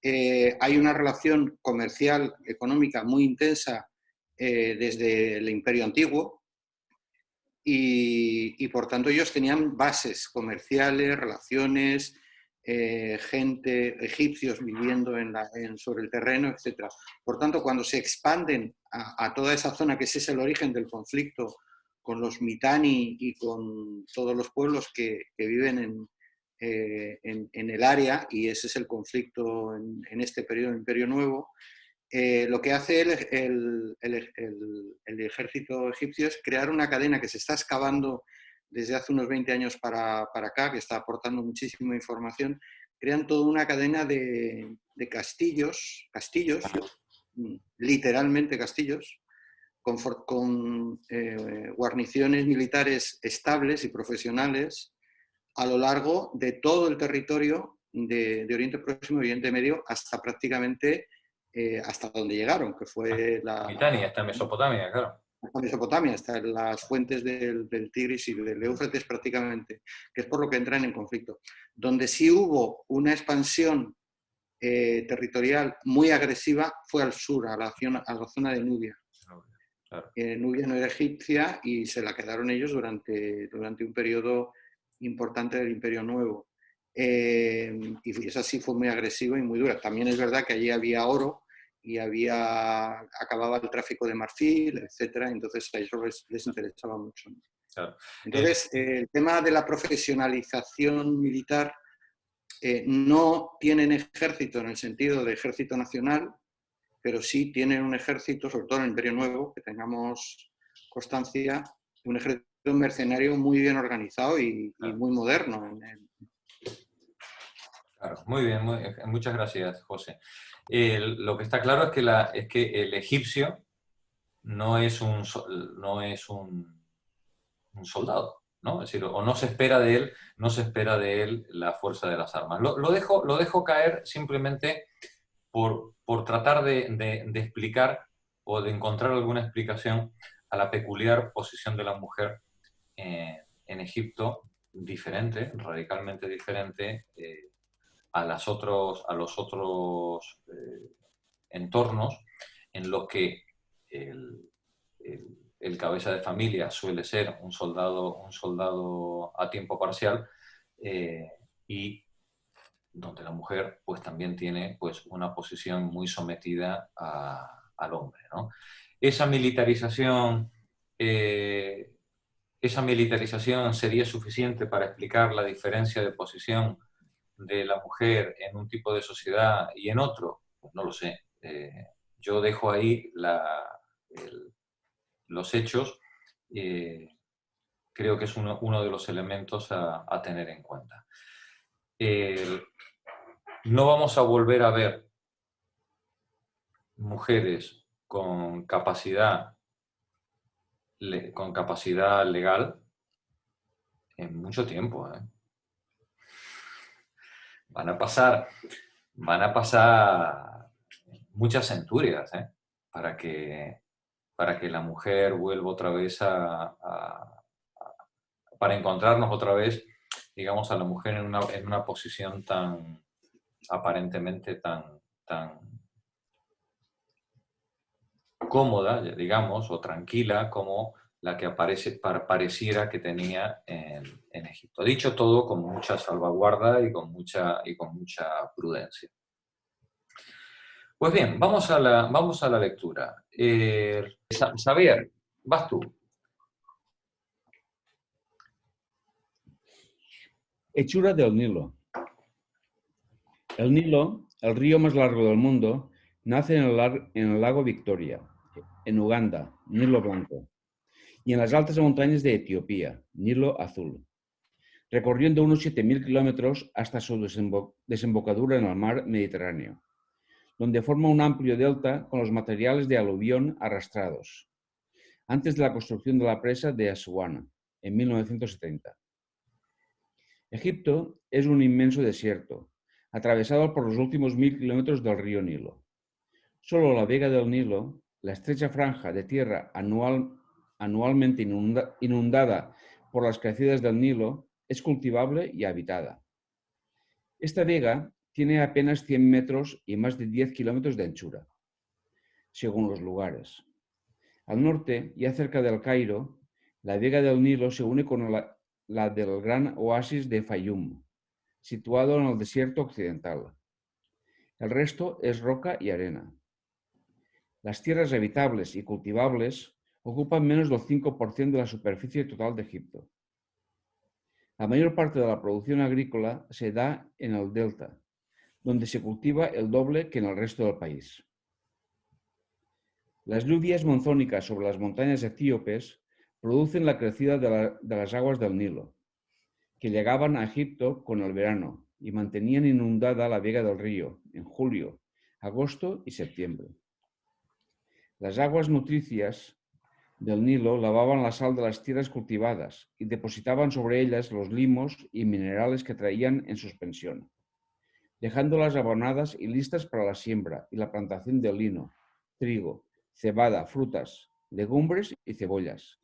Hay una relación comercial, económica muy intensa desde el Imperio Antiguo, y por tanto ellos tenían bases comerciales, relaciones, gente, egipcios viviendo sobre el terreno, etc. Por tanto, cuando se expanden a toda esa zona, que ese es el origen del conflicto con los Mitanni y con todos los pueblos que viven en el área, y ese es el conflicto en este periodo del Imperio Nuevo, lo que hace el ejército egipcio es crear una cadena que se está excavando desde hace unos 20 años para acá, que está aportando muchísima información. Crean toda una cadena de castillos, literalmente castillos, con guarniciones militares estables y profesionales a lo largo de todo el territorio de Oriente Próximo y Oriente Medio, hasta prácticamente hasta donde llegaron, que fue Britania, hasta Mesopotamia, claro. Hasta Mesopotamia, hasta las fuentes del Tigris y del Éufrates prácticamente, que es por lo que entran en conflicto. Donde sí hubo una expansión territorial muy agresiva fue al sur, a la zona de Nubia. Claro. Nubia no era egipcia y se la quedaron ellos durante un periodo importante del Imperio Nuevo. Y esa sí fue muy agresiva y muy dura. También es verdad que allí había oro y acababa el tráfico de marfil, etcétera. Entonces a ellos les interesaba mucho. Claro. Entonces, el tema de la profesionalización militar, no tienen ejército en el sentido de ejército nacional, pero sí tienen un ejército, sobre todo en el Imperio Nuevo, que tengamos constancia, un ejército mercenario muy bien organizado y muy moderno. Claro, muy bien, muchas gracias, José. Lo que está claro es que el egipcio no es un soldado, ¿no? Es decir, o no se espera de él la fuerza de las armas. Lo dejo caer simplemente por tratar de explicar o de encontrar alguna explicación a la peculiar posición de la mujer en Egipto, diferente, radicalmente diferente a los otros entornos en los que el cabeza de familia suele ser un soldado a tiempo parcial, y donde la mujer pues también tiene pues una posición muy sometida al hombre, ¿no? Esa militarización sería suficiente para explicar la diferencia de posición de la mujer en un tipo de sociedad y en otro. Pues no lo sé. Yo dejo ahí los hechos. Creo que es uno de los elementos a tener en cuenta. No vamos a volver a ver mujeres con capacidad legal en mucho tiempo. Van a pasar muchas centurias para que la mujer vuelva otra vez a para encontrarnos otra vez, digamos, a la mujer en una posición tan, aparentemente tan cómoda, digamos, o tranquila como la que pareciera que tenía en Egipto. Dicho todo, con mucha salvaguarda y con mucha prudencia. Pues bien, vamos a la lectura. Xavier, vas tú. Hechura del Nilo. El Nilo, el río más largo del mundo, nace en el lago Victoria, en Uganda, Nilo Blanco, y en las altas montañas de Etiopía, Nilo Azul, recorriendo unos 7.000 kilómetros hasta su desembocadura en el mar Mediterráneo, donde forma un amplio delta con los materiales de aluvión arrastrados, antes de la construcción de la presa de Asuana, en 1970. Egipto es un inmenso desierto, atravesado por los últimos 1.000 kilómetros del río Nilo. Solo la vega del Nilo, la estrecha franja de tierra anualmente inundada por las crecidas del Nilo, es cultivable y habitada. Esta vega tiene apenas 100 metros y más de 10 kilómetros de anchura, según los lugares. Al norte, ya cerca del Cairo, la vega del Nilo se une con la del gran oasis de Fayum, situado en el desierto occidental. El resto es roca y arena. Las tierras habitables y cultivables ocupan menos del 5% de la superficie total de Egipto. La mayor parte de la producción agrícola se da en el delta, donde se cultiva el doble que en el resto del país. Las lluvias monzónicas sobre las montañas etíopes producen la crecida de las aguas del Nilo, que llegaban a Egipto con el verano y mantenían inundada la vega del río en julio, agosto y septiembre. Las aguas nutricias del Nilo lavaban la sal de las tierras cultivadas y depositaban sobre ellas los limos y minerales que traían en suspensión, dejándolas abonadas y listas para la siembra y la plantación de lino, trigo, cebada, frutas, legumbres y cebollas,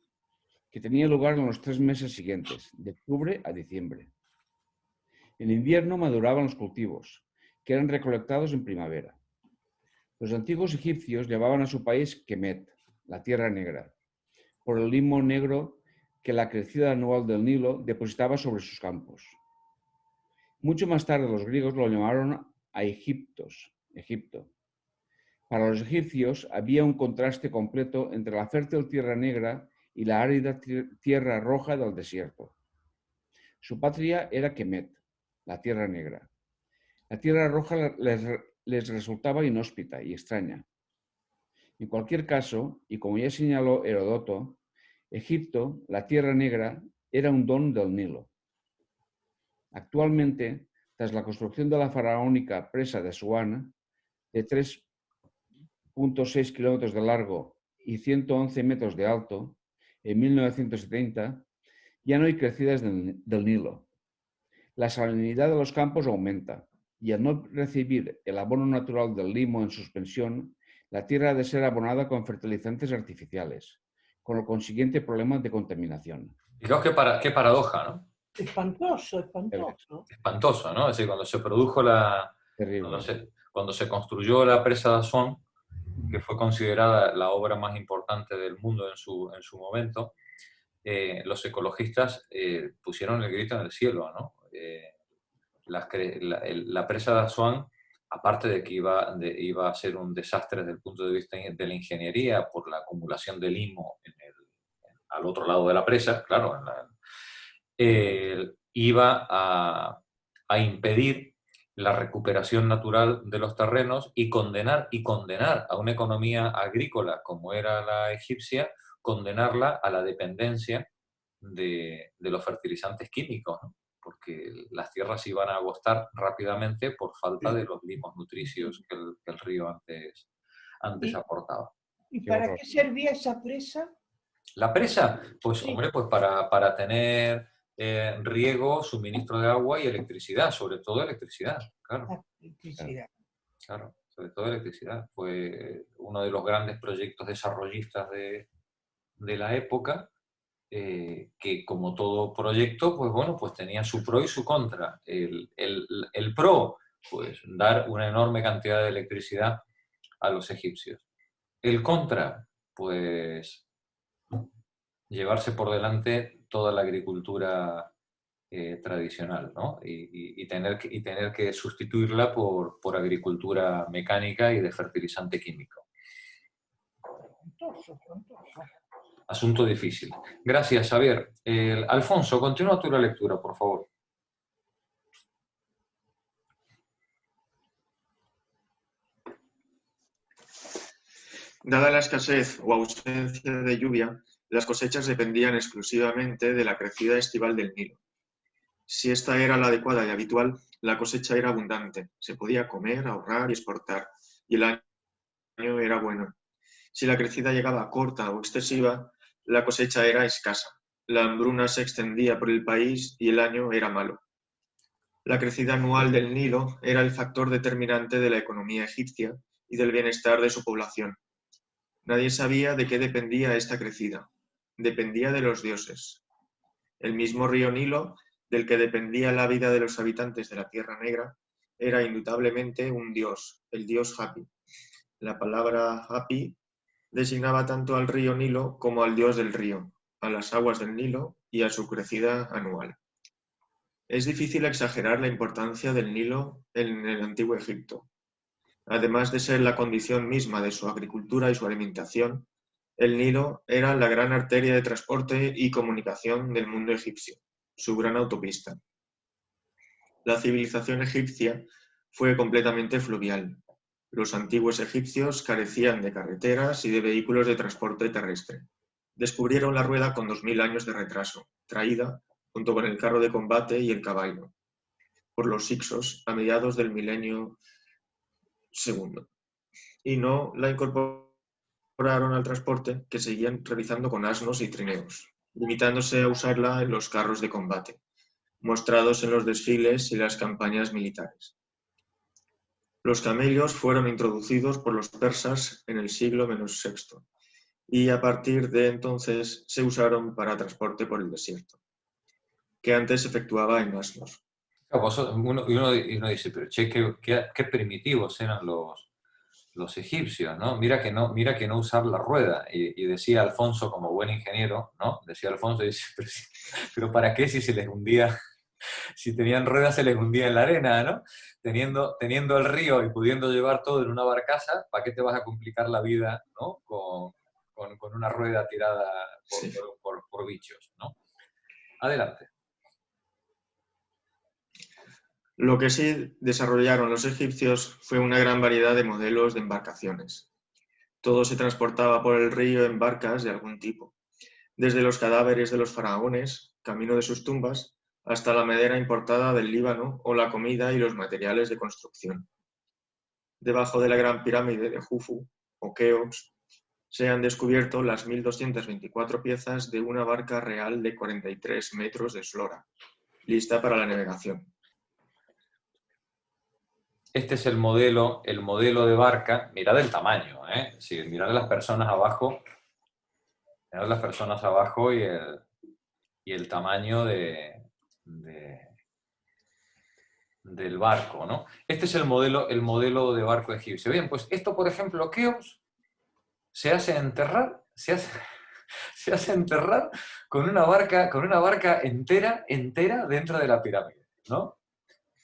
que tenía lugar en los 3 meses siguientes, de octubre a diciembre. En invierno maduraban los cultivos, que eran recolectados en primavera. Los antiguos egipcios llamaban a su país Kemet, la tierra negra, por el limo negro que la crecida anual del Nilo depositaba sobre sus campos. Mucho más tarde los griegos lo llamaron a Egipto. Para los egipcios había un contraste completo entre la fértil tierra negra y la árida tierra roja del desierto. Su patria era Kemet, la tierra negra. La tierra roja les resultaba inhóspita y extraña. En cualquier caso, y como ya señaló Heródoto, Egipto, la tierra negra, era un don del Nilo. Actualmente, tras la construcción de la faraónica presa de Asuana, de 3,6 kilómetros de largo y 111 metros de alto, en 1970, ya no hay crecidas del Nilo. La salinidad de los campos aumenta y al no recibir el abono natural del limo en suspensión, la tierra ha de ser abonada con fertilizantes artificiales, con el consiguiente problema de contaminación. Fijaos qué paradoja, ¿no? Espantoso. Espantoso, ¿no? Es decir, cuando se produjo cuando se construyó la presa de Asuán, que fue considerada la obra más importante del mundo en su momento, los ecologistas pusieron el grito en el cielo, ¿no? La presa de Asuán, aparte de que iba a ser un desastre desde el punto de vista de la ingeniería por la acumulación de limo al otro lado de la presa, claro, iba a impedir la recuperación natural de los terrenos y condenar a una economía agrícola como era la egipcia, condenarla a la dependencia de los fertilizantes químicos, ¿no? Porque las tierras se iban a agostar rápidamente por falta de los limos nutricios que el río antes aportaba. ¿Y para qué servía esa presa? La presa, pues Sí. hombre, pues para tener riego, suministro de agua y electricidad, sobre todo electricidad, claro. Electricidad. Claro, sobre todo electricidad. Fue uno de los grandes proyectos desarrollistas de la época que como todo proyecto, pues bueno, pues tenía su pro y su contra. El pro, pues dar una enorme cantidad de electricidad a los egipcios. El contra, pues llevarse por delante toda la agricultura tradicional, ¿no? Y tener que sustituirla por agricultura mecánica y de fertilizante químico. Asunto difícil. Gracias, Javier. Alfonso, continúa tú la lectura, por favor. Dada la escasez o ausencia de lluvia, las cosechas dependían exclusivamente de la crecida estival del Nilo. Si esta era la adecuada y habitual, la cosecha era abundante, se podía comer, ahorrar y exportar, y el año era bueno. Si la crecida llegaba corta o excesiva, la cosecha era escasa, la hambruna se extendía por el país y el año era malo. La crecida anual del Nilo era el factor determinante de la economía egipcia y del bienestar de su población. Nadie sabía de qué dependía esta crecida. Dependía de los dioses. El mismo río Nilo, del que dependía la vida de los habitantes de la Tierra Negra, era indudablemente un dios, el dios Hapi. La palabra Hapi designaba tanto al río Nilo como al dios del río, a las aguas del Nilo y a su crecida anual. Es difícil exagerar la importancia del Nilo en el Antiguo Egipto. Además de ser la condición misma de su agricultura y su alimentación, el Nilo era la gran arteria de transporte y comunicación del mundo egipcio, su gran autopista. La civilización egipcia fue completamente fluvial. Los antiguos egipcios carecían de carreteras y de vehículos de transporte terrestre. Descubrieron la rueda con 2000 años de retraso, traída, junto con el carro de combate y el caballo, por los hicsos a mediados del milenio II. Y no la incorporaron al transporte, que seguían realizando con asnos y trineos, limitándose a usarla en los carros de combate, mostrados en los desfiles y las campañas militares. Los camellos fueron introducidos por los persas en el siglo VI y a partir de entonces se usaron para transporte por el desierto, que antes se efectuaba en asnos. Uno dice, pero che, qué primitivos eran los egipcios, ¿no? Mira que no usar la rueda. Y decía Alfonso, como buen ingeniero, ¿no? Decía Alfonso, dice, pero ¿para qué si se les hundía? Si tenían ruedas se les hundía en la arena, ¿no? Teniendo el río y pudiendo llevar todo en una barcaza, ¿para qué te vas a complicar la vida, ¿no? Con una rueda tirada por bichos, ¿no? Adelante. Lo que sí desarrollaron los egipcios fue una gran variedad de modelos de embarcaciones. Todo se transportaba por el río en barcas de algún tipo, desde los cadáveres de los faraones, camino de sus tumbas, hasta la madera importada del Líbano o la comida y los materiales de construcción. Debajo de la gran pirámide de Jufu, o Keops, se han descubierto las 1.224 piezas de una barca real de 43 metros de eslora, lista para la navegación. Este es el modelo de barca. Mirad el tamaño, ¿eh? Sí, mirad las personas abajo. Mirad las personas abajo y el tamaño del barco, ¿no? Este es el modelo de barco egipcio. Bien, pues esto, por ejemplo, Keops se hace enterrar con una barca entera dentro de la pirámide, ¿no?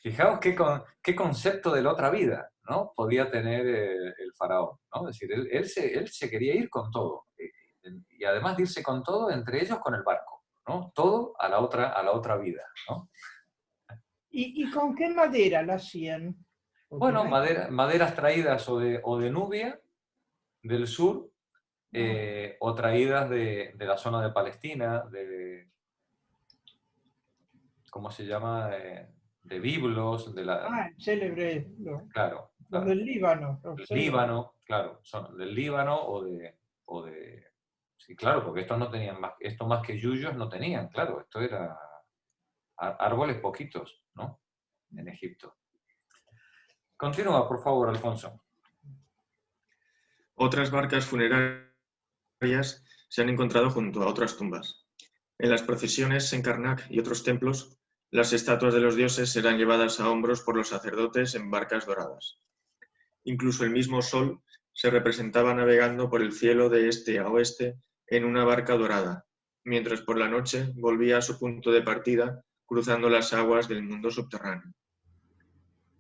Fijaos qué concepto de la otra vida, ¿no? Podía tener el faraón, ¿no? Es decir, él se quería ir con todo. Y además de irse con todo, entre ellos con el barco, ¿no? Todo a la otra vida, ¿no? ¿Y con qué madera la hacían? Bueno, maderas traídas o de Nubia, del sur, o traídas de la zona de Palestina, ¿cómo se llama? De Biblos, Célebre. Claro. Los del Líbano. Líbano, claro, son del Líbano o de... Sí, claro, porque estos no tenían esto más que yuyos no tenían, claro, esto era árboles poquitos, ¿no? En Egipto. Continúa, por favor, Alfonso. Otras barcas funerarias se han encontrado junto a otras tumbas. En las procesiones en Karnak y otros templos, las estatuas de los dioses eran llevadas a hombros por los sacerdotes en barcas doradas. Incluso el mismo sol se representaba navegando por el cielo de este a oeste en una barca dorada, mientras por la noche volvía a su punto de partida cruzando las aguas del mundo subterráneo.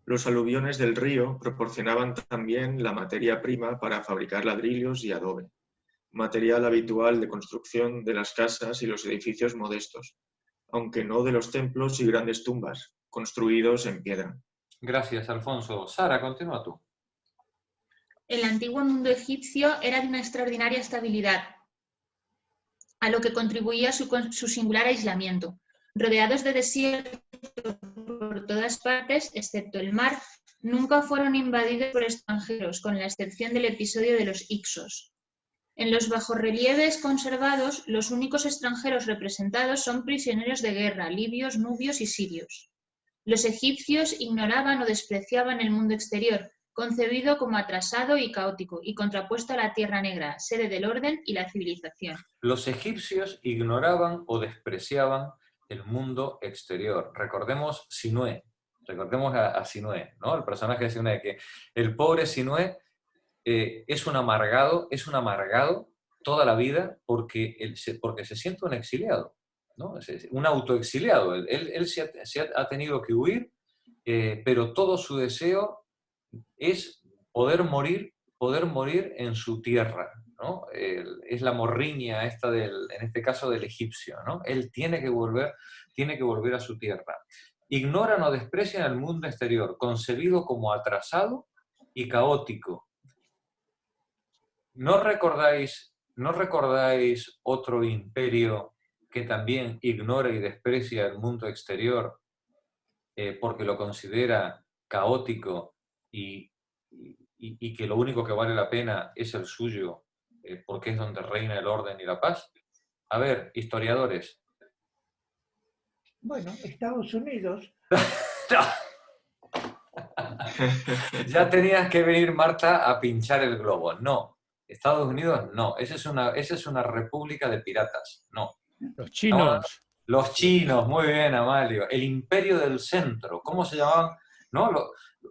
Los aluviones del río proporcionaban también la materia prima para fabricar ladrillos y adobe, material habitual de construcción de las casas y los edificios modestos, aunque no de los templos y grandes tumbas, construidos en piedra. Gracias, Alfonso. Sara, continúa tú. El antiguo mundo egipcio era de una extraordinaria estabilidad, a lo que contribuía su singular aislamiento. Rodeados de desiertos por todas partes, excepto el mar, nunca fueron invadidos por extranjeros, con la excepción del episodio de los Ixos. En los bajorrelieves conservados, los únicos extranjeros representados son prisioneros de guerra, libios, nubios y sirios. Los egipcios ignoraban o despreciaban el mundo exterior, concebido como atrasado y caótico, y contrapuesto a la Tierra Negra, sede del orden y la civilización. Los egipcios ignoraban o despreciaban el mundo exterior. Recordemos Sinué, recordemos a Sinué, ¿no? El personaje de Sinué, que el pobre Sinué es un amargado toda la vida porque se siente un exiliado, ¿no? Un autoexiliado. Él se ha tenido que huir, pero todo su deseo es poder morir en su tierra, ¿no? Es la morriña esta en este caso del egipcio, ¿no? Él tiene que volver a su tierra. Ignoran o desprecian el mundo exterior, concebido como atrasado y caótico. ¿No recordáis otro imperio que también ignora y desprecia el mundo exterior porque lo considera caótico y que lo único que vale la pena es el suyo porque es donde reina el orden y la paz? A ver, historiadores. Bueno, Estados Unidos. Ya tenías que venir, Marta, a pinchar el globo. No. Estados Unidos, no. Esa es una república de piratas. No. Los chinos. Los chinos, muy bien, Amalio. El imperio del centro. ¿Cómo se llamaban? ¿No?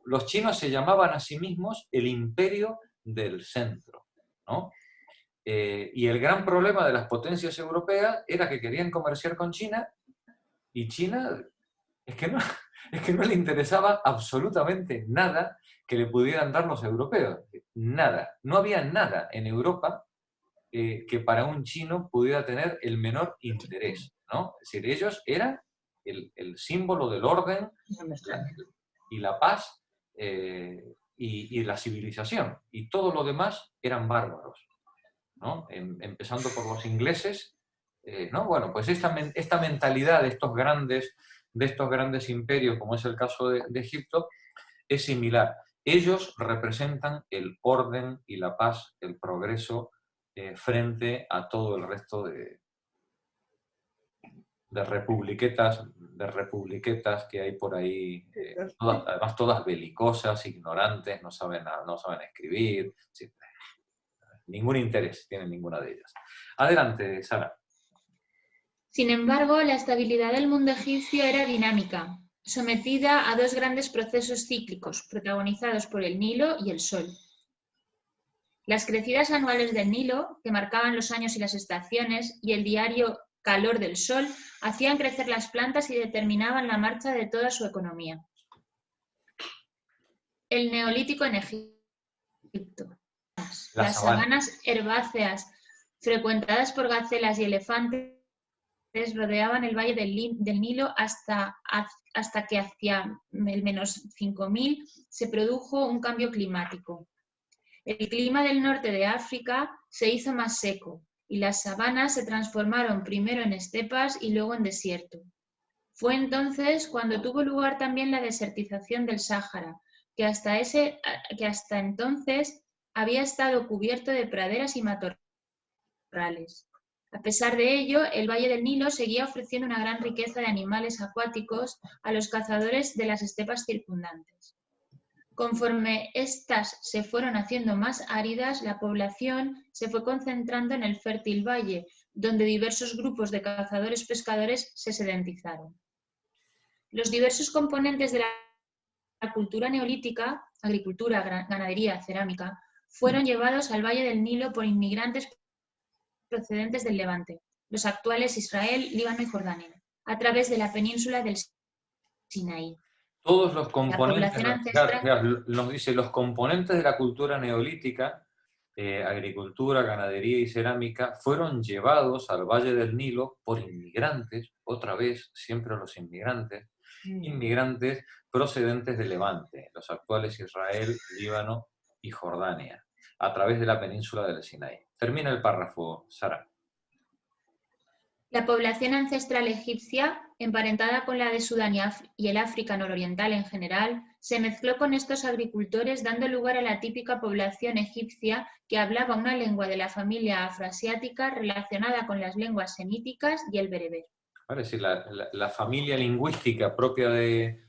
Los chinos se llamaban a sí mismos el imperio del centro, ¿no? Y el gran problema de las potencias europeas era que querían comerciar con China y China es que no le interesaba absolutamente nada que le pudieran dar los europeos. Nada. No había nada en Europa que para un chino pudiera tener el menor interés, ¿no? Es decir, ellos eran el símbolo del orden y la paz y la civilización. Y todo lo demás eran bárbaros, ¿no? Empezando por los ingleses, ¿no? Bueno, pues esta mentalidad de estos grandes imperios, como es el caso de Egipto, es similar. Ellos representan el orden y la paz, el progreso, frente a todo el resto de republiquetas que hay por ahí, además todas belicosas, ignorantes, no saben escribir, sí, ningún interés tiene ninguna de ellas. Adelante, Sara. Sin embargo, la estabilidad del mundo egipcio era dinámica, sometida a dos grandes procesos cíclicos, protagonizados por el Nilo y el Sol. Las crecidas anuales del Nilo, que marcaban los años y las estaciones, y el diario calor del sol, hacían crecer las plantas y determinaban la marcha de toda su economía. El Neolítico en Egipto. Las sabanas herbáceas, frecuentadas por gacelas y elefantes, rodeaban el valle del Nilo hasta que hacia el menos 5000 se produjo un cambio climático. El clima del norte de África se hizo más seco y las sabanas se transformaron primero en estepas y luego en desierto. Fue entonces cuando tuvo lugar también la desertización del Sáhara, que hasta entonces había estado cubierto de praderas y matorrales. A pesar de ello, el Valle del Nilo seguía ofreciendo una gran riqueza de animales acuáticos a los cazadores de las estepas circundantes. Conforme éstas se fueron haciendo más áridas, la población se fue concentrando en el fértil valle, donde diversos grupos de cazadores-pescadores se sedentizaron. Los diversos componentes de la cultura neolítica, agricultura, ganadería, cerámica, fueron llevados al Valle del Nilo por inmigrantes procedentes del Levante, los actuales Israel, Líbano y Jordania, a través de la península del Sinaí. Todos los componentes, población ancestral... nos dice, los componentes de la cultura neolítica, agricultura, ganadería y cerámica, fueron llevados al Valle del Nilo por inmigrantes, otra vez, siempre los inmigrantes procedentes del Levante, los actuales Israel, Líbano y Jordania, a través de la península del Sinaí. Termina el párrafo, Sara. La población ancestral egipcia, emparentada con la de Sudán y el África nororiental en general, se mezcló con estos agricultores, dando lugar a la típica población egipcia que hablaba una lengua de la familia afroasiática relacionada con las lenguas semíticas y el bereber. Es decir, la familia lingüística propia de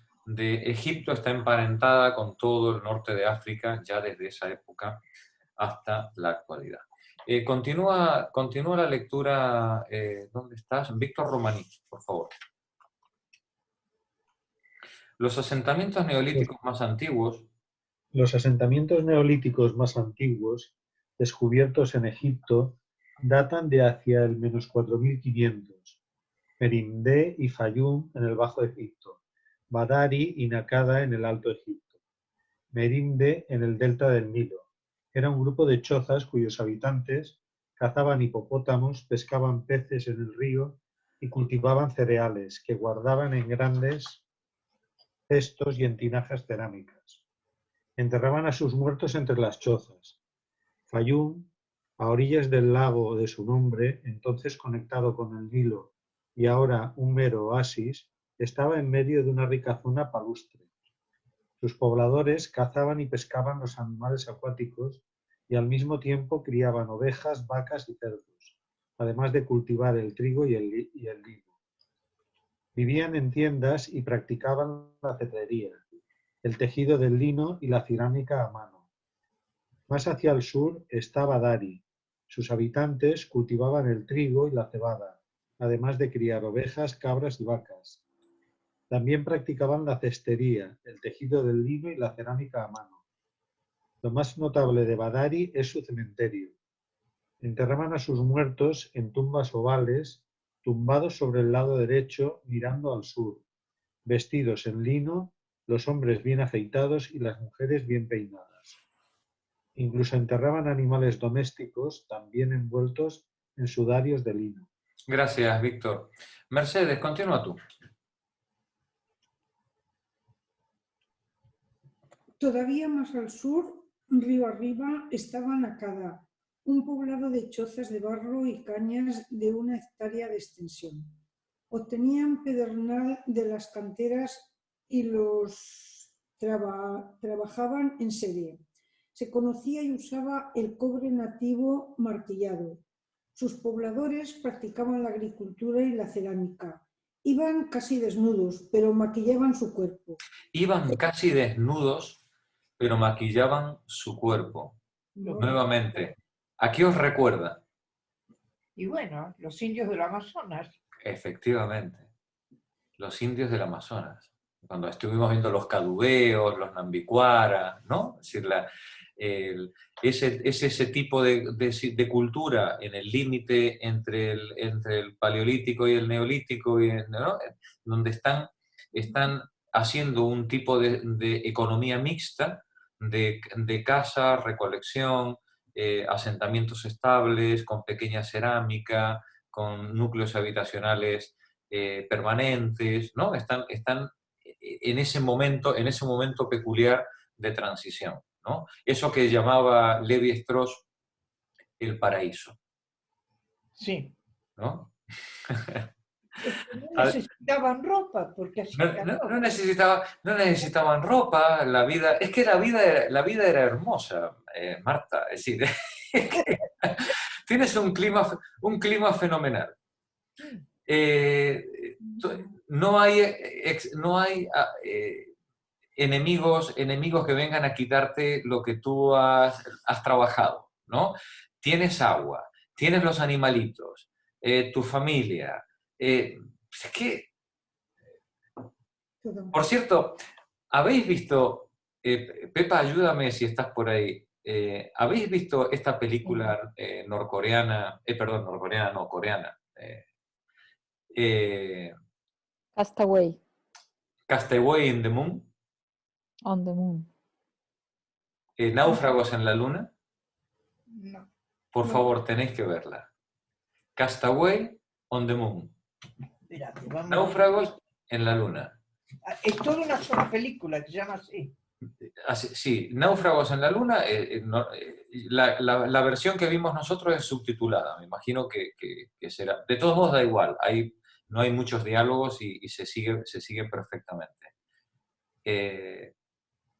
Egipto está emparentada con todo el norte de África ya desde esa época hasta la actualidad. Continúa la lectura. ¿Dónde estás? Víctor Romaní, por favor. Los asentamientos neolíticos más antiguos. Los asentamientos neolíticos más antiguos, descubiertos en Egipto, datan de hacia el menos 4500. Merindé y Fayum en el Bajo Egipto, Badari y Nakada en el Alto Egipto. Merindé en el delta del Nilo. Era un grupo de chozas cuyos habitantes cazaban hipopótamos, pescaban peces en el río y cultivaban cereales que guardaban en grandes cestos y en tinajas cerámicas. Enterraban a sus muertos entre las chozas. Fayum, a orillas del lago de su nombre, entonces conectado con el Nilo y ahora un mero oasis, estaba en medio de una rica zona palustre. Sus pobladores cazaban y pescaban los animales acuáticos y al mismo tiempo criaban ovejas, vacas y cerdos, además de cultivar el trigo y el lino. Vivían en tiendas y practicaban la cetrería, el tejido del lino y la cerámica a mano. Más hacia el sur estaba Dari. Sus habitantes cultivaban el trigo y la cebada, además de criar ovejas, cabras y vacas. También practicaban la cestería, el tejido del lino y la cerámica a mano. Lo más notable de Badari es su cementerio. Enterraban a sus muertos en tumbas ovales, tumbados sobre el lado derecho, mirando al sur, vestidos en lino, los hombres bien afeitados y las mujeres bien peinadas. Incluso enterraban animales domésticos, también envueltos en sudarios de lino. Gracias, Víctor. Mercedes, continúa tú. Todavía más al sur, río arriba, estaba Nakada, un poblado de chozas de barro y cañas de 1 hectárea de extensión. Obtenían pedernal de las canteras y los trabajaban en serie. Se conocía y usaba el cobre nativo martillado. Sus pobladores practicaban la agricultura y la cerámica. Iban casi desnudos, pero maquillaban su cuerpo. Iban casi desnudos, pero maquillaban su cuerpo. Nuevamente, ¿a qué os recuerda? Y bueno, los indios del Amazonas. Efectivamente, los indios del Amazonas. Cuando estuvimos viendo los caduveos, los nambicuara, ¿no? Es decir, ese tipo de cultura en el límite entre el paleolítico y el neolítico, ¿no? Donde están haciendo un tipo de economía mixta, de caza, recolección, asentamientos estables, con pequeña cerámica, con núcleos habitacionales permanentes, ¿no? Están en ese momento peculiar de transición, ¿no? Eso que llamaba Levi-Strauss el paraíso. Sí. ¿No? No necesitaban ropa, porque así no necesitaban ropa, es que la vida era hermosa, Marta, es decir, tienes un clima fenomenal. No hay enemigos que vengan a quitarte lo que tú has trabajado, ¿no? Tienes agua, tienes los animalitos, tu familia. Es que, por cierto, ¿habéis visto, Pepa, ayúdame si estás por ahí, ¿habéis visto esta película norcoreana, norcoreana, no, coreana? Castaway. Castaway in the Moon. On the Moon. Náufragos en la Luna. No. Por favor, tenéis que verla. Castaway on the Moon. Espérate, vamos. Náufragos en la Luna. Es toda una sola película que se llama así. Sí, Náufragos en la Luna. La versión que vimos nosotros es subtitulada. Me imagino que será. De todos modos, da igual. No hay muchos diálogos y se sigue perfectamente.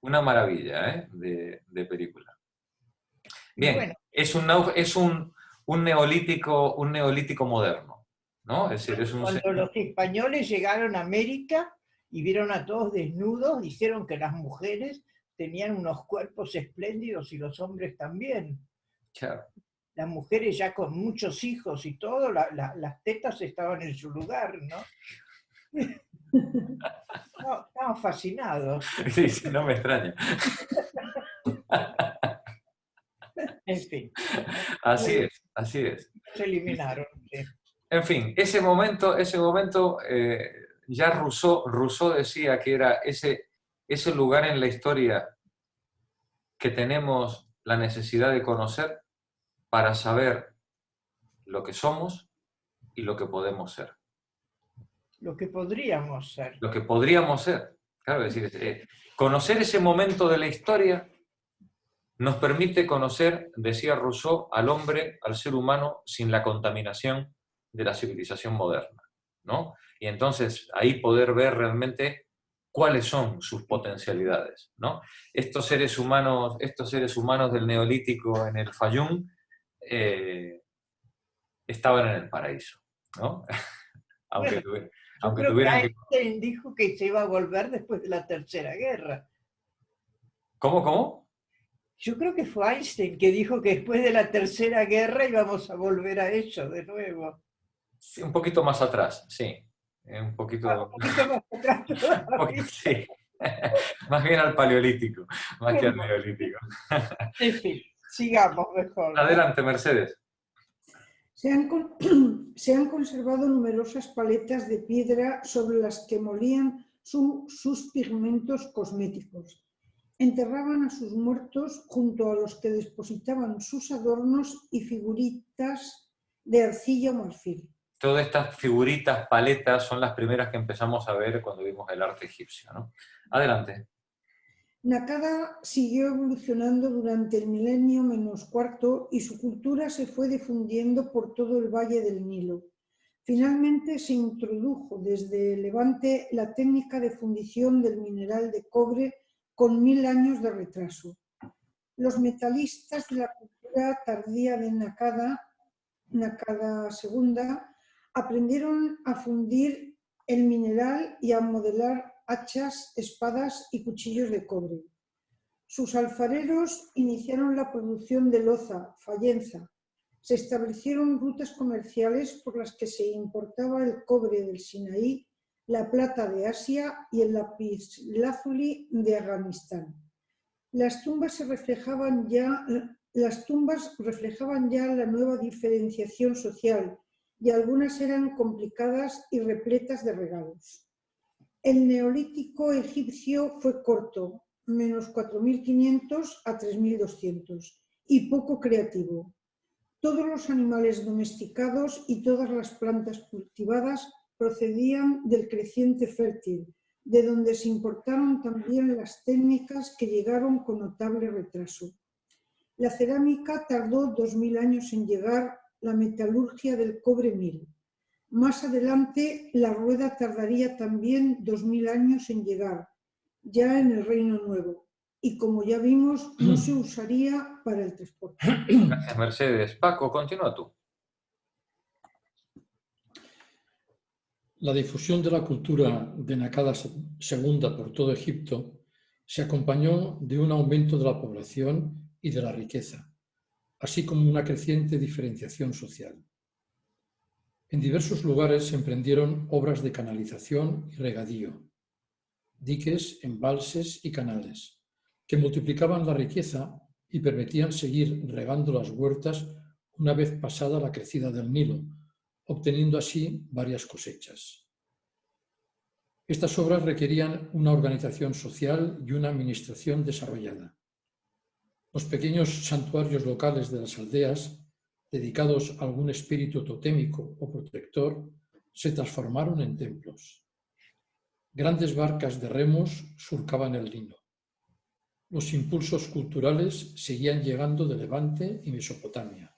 Una maravilla de película. Bien, bueno, es un neolítico moderno, ¿no? Es decir, cuando los españoles llegaron a América y vieron a todos desnudos, dijeron que las mujeres tenían unos cuerpos espléndidos y los hombres también. Claro. Las mujeres ya con muchos hijos y todo, las tetas estaban en su lugar, ¿no? No, estamos fascinados. Sí, sí, no me extraña. En fin. Así es. Se eliminaron. Sí. En fin, ese momento ya Rousseau decía que era ese lugar en la historia que tenemos la necesidad de conocer para saber lo que somos y lo que podemos ser. Lo que podríamos ser. Lo que podríamos ser. Claro, es decir, conocer ese momento de la historia nos permite conocer, decía Rousseau, al hombre, al ser humano, sin la contaminación de la civilización moderna, ¿no? Y entonces ahí poder ver realmente cuáles son sus potencialidades, ¿no? Estos seres humanos del Neolítico en el Fayum estaban en el paraíso, ¿no? aunque tuvieran que... Einstein dijo que se iba a volver después de la Tercera Guerra. ¿Cómo? Yo creo que fue Einstein que dijo que después de la Tercera Guerra íbamos a volver a eso de nuevo. Sí, un poquito más atrás, sí. Un poquito más atrás todavía. Sí. Más bien al Paleolítico, más que al Neolítico. En fin, sigamos mejor. Adelante, Mercedes. Se han conservado numerosas paletas de piedra sobre las que molían sus pigmentos cosméticos. Enterraban a sus muertos junto a los que depositaban sus adornos y figuritas de arcilla o marfil. Todas estas figuritas, paletas, son las primeras que empezamos a ver cuando vimos el arte egipcio, ¿no? Adelante. Nakada siguió evolucionando durante el milenio -4 y su cultura se fue difundiendo por todo el valle del Nilo. Finalmente se introdujo desde Levante la técnica de fundición del mineral de cobre con 1000 años de retraso. Los metalistas de la cultura tardía de Nakada II, aprendieron a fundir el mineral y a modelar hachas, espadas y cuchillos de cobre. Sus alfareros iniciaron la producción de loza, fayenza. Se establecieron rutas comerciales por las que se importaba el cobre del Sinaí, la plata de Asia y el lapislázuli de Afganistán. Las tumbas reflejaban ya la nueva diferenciación social y algunas eran complicadas y repletas de regalos. El neolítico egipcio fue corto, -4500 a 3200, y poco creativo. Todos los animales domesticados y todas las plantas cultivadas procedían del creciente fértil, de donde se importaron también las técnicas que llegaron con notable retraso. La cerámica tardó 2000 años en llegar, la metalurgia del cobre 1000. Más adelante, la rueda tardaría también 2000 años en llegar, ya en el Reino Nuevo, y como ya vimos, no se usaría para el transporte. Gracias, Mercedes. Paco, continúa tú. La difusión de la cultura de Nakada II por todo Egipto se acompañó de un aumento de la población y de la riqueza, así como una creciente diferenciación social. En diversos lugares se emprendieron obras de canalización y regadío, diques, embalses y canales, que multiplicaban la riqueza y permitían seguir regando las huertas una vez pasada la crecida del Nilo, obteniendo así varias cosechas. Estas obras requerían una organización social y una administración desarrollada. Los pequeños santuarios locales de las aldeas, dedicados a algún espíritu totémico o protector, se transformaron en templos. Grandes barcas de remos surcaban el Nilo. Los impulsos culturales seguían llegando de Levante y Mesopotamia.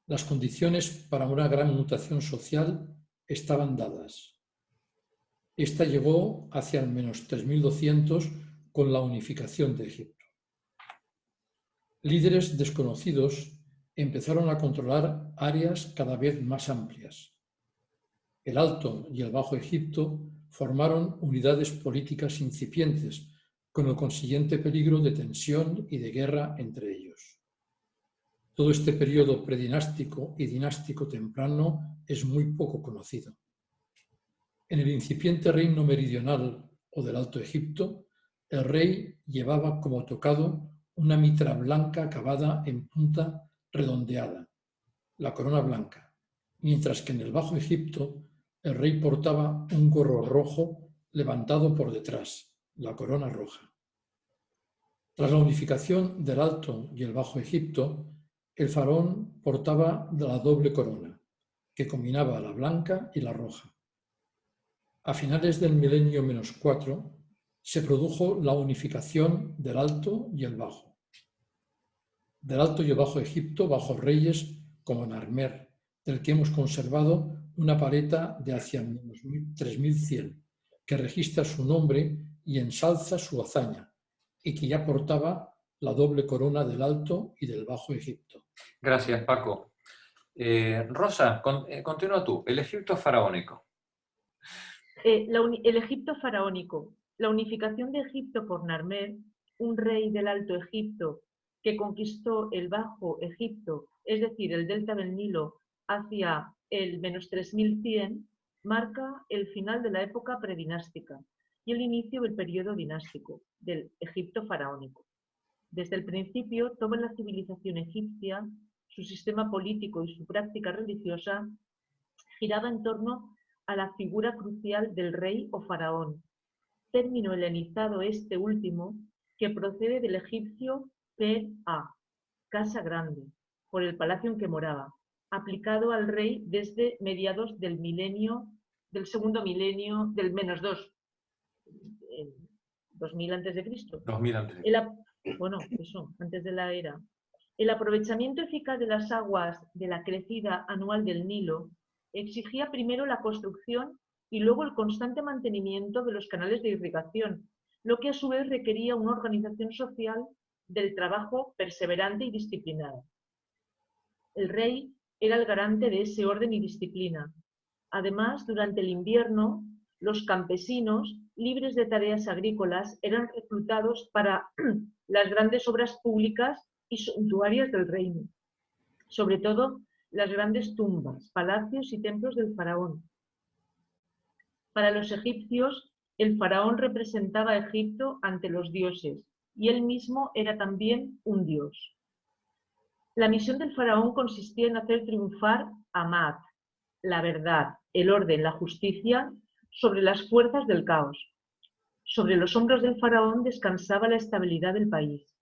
Las condiciones para una gran mutación social estaban dadas. Esta llegó hacia el menos 3200 con la unificación de Egipto. Líderes desconocidos empezaron a controlar áreas cada vez más amplias. El Alto y el Bajo Egipto formaron unidades políticas incipientes, con el consiguiente peligro de tensión y de guerra entre ellos. Todo este periodo predinástico y dinástico temprano es muy poco conocido. En el incipiente reino meridional o del Alto Egipto, el rey llevaba como tocado una mitra blanca acabada en punta redondeada, la corona blanca, mientras que en el Bajo Egipto el rey portaba un gorro rojo levantado por detrás, la corona roja. Tras la unificación del Alto y el Bajo Egipto, el faraón portaba la doble corona, que combinaba la blanca y la roja. A finales del milenio -4 se produjo la unificación del Alto y el Bajo. Del Alto y el Bajo Egipto, bajo reyes como Narmer, del que hemos conservado una paleta de hacia -3100, que registra su nombre y ensalza su hazaña, y que ya portaba la doble corona del Alto y del Bajo Egipto. Gracias, Paco. Rosa, continúa tú. El Egipto faraónico. El Egipto faraónico. La unificación de Egipto por Narmer, un rey del Alto Egipto que conquistó el Bajo Egipto, es decir, el delta del Nilo, hacia el -3100, marca el final de la época predinástica y el inicio del periodo dinástico del Egipto faraónico. Desde el principio, toda la civilización egipcia, su sistema político y su práctica religiosa giraba en torno a la figura crucial del rey o faraón, término helenizado este último que procede del egipcio Per-A, casa grande, por el palacio en que moraba, aplicado al rey desde mediados del segundo milenio, del -2, 2000 a.C. 2000 a.C. Bueno, eso, antes de la era. El aprovechamiento eficaz de las aguas de la crecida anual del Nilo exigía primero la construcción y luego el constante mantenimiento de los canales de irrigación, lo que a su vez requería una organización social del trabajo perseverante y disciplinada. El rey era el garante de ese orden y disciplina. Además, durante el invierno, los campesinos, libres de tareas agrícolas, eran reclutados para las grandes obras públicas y suntuarias del reino, sobre todo las grandes tumbas, palacios y templos del faraón. Para los egipcios, el faraón representaba a Egipto ante los dioses y él mismo era también un dios. La misión del faraón consistía en hacer triunfar a Maat, la verdad, el orden, la justicia, sobre las fuerzas del caos. Sobre los hombros del faraón descansaba la estabilidad del país.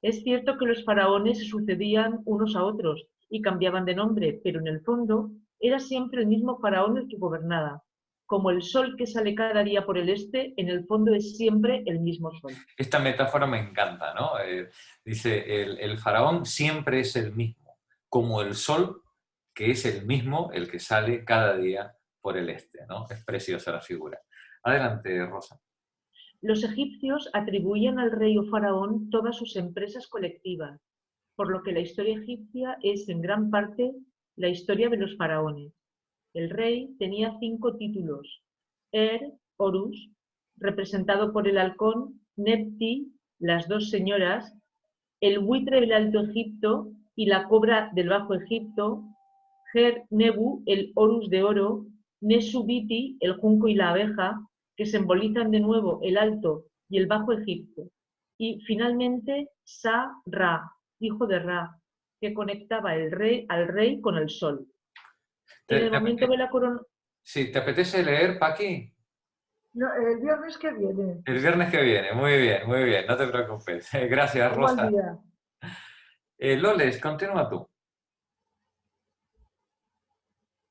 Es cierto que los faraones se sucedían unos a otros y cambiaban de nombre, pero en el fondo era siempre el mismo faraón el que gobernaba. Como el sol que sale cada día por el este, en el fondo es siempre el mismo sol. Esta metáfora me encanta, ¿no? Dice, el faraón siempre es el mismo, como el sol que es el mismo, el que sale cada día por el este, ¿no? Es preciosa la figura. Adelante, Rosa. Los egipcios atribuían al rey o faraón todas sus empresas colectivas, por lo que la historia egipcia es en gran parte la historia de los faraones. El rey tenía 5 títulos: Horus, representado por el halcón, Nepti, las 2 señoras, el buitre del Alto Egipto y la cobra del Bajo Egipto, Ger Nebu, el Horus de oro, Nesubiti, el junco y la abeja, que simbolizan de nuevo el Alto y el Bajo Egipto. Y finalmente Sa-Ra, hijo de Ra, que conectaba al rey con el sol. En el momento de la corona... Sí, ¿te apetece leer, Paqui? No, el viernes que viene. El viernes que viene, muy bien, no te preocupes. Gracias, ¿Cómo al Rosa. día? Loles, continúa tú.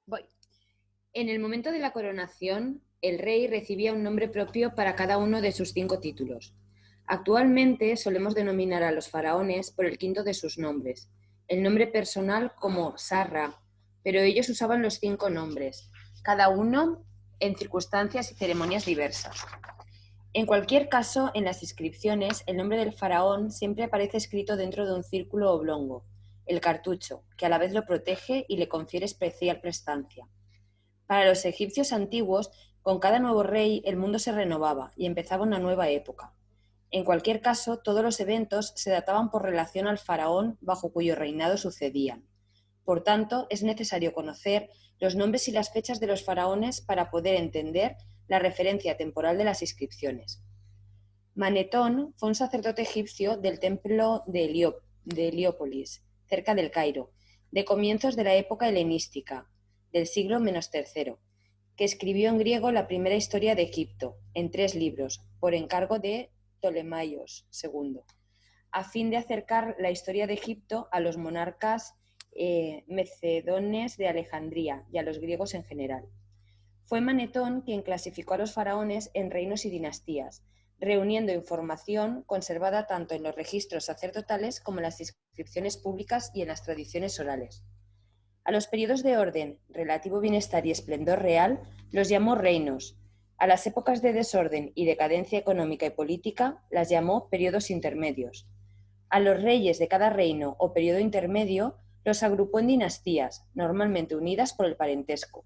Voy. En el momento de la coronación, el rey recibía un nombre propio para cada uno de sus 5 títulos. Actualmente solemos denominar a los faraones por el quinto de sus nombres, el nombre personal como Sarra, pero ellos usaban los 5 nombres, cada uno en circunstancias y ceremonias diversas. En cualquier caso, en las inscripciones, el nombre del faraón siempre aparece escrito dentro de un círculo oblongo, el cartucho, que a la vez lo protege y le confiere especial prestancia. Para los egipcios antiguos, con cada nuevo rey el mundo se renovaba y empezaba una nueva época. En cualquier caso, todos los eventos se databan por relación al faraón bajo cuyo reinado sucedían. Por tanto, es necesario conocer los nombres y las fechas de los faraones para poder entender la referencia temporal de las inscripciones. Manetón fue un sacerdote egipcio del templo de Heliópolis, cerca del Cairo, de comienzos de la época helenística, del siglo -III, que escribió en griego la primera historia de Egipto, en 3 libros, por encargo de Ptolemaios II, a fin de acercar la historia de Egipto a los monarcas macedones de Alejandría y a los griegos en general. Fue Manetón quien clasificó a los faraones en reinos y dinastías, reuniendo información conservada tanto en los registros sacerdotales como en las inscripciones públicas y en las tradiciones orales. A los periodos de orden, relativo bienestar y esplendor real los llamó reinos. A las épocas de desorden y decadencia económica y política las llamó periodos intermedios. A los reyes de cada reino o periodo intermedio los agrupó en dinastías, normalmente unidas por el parentesco.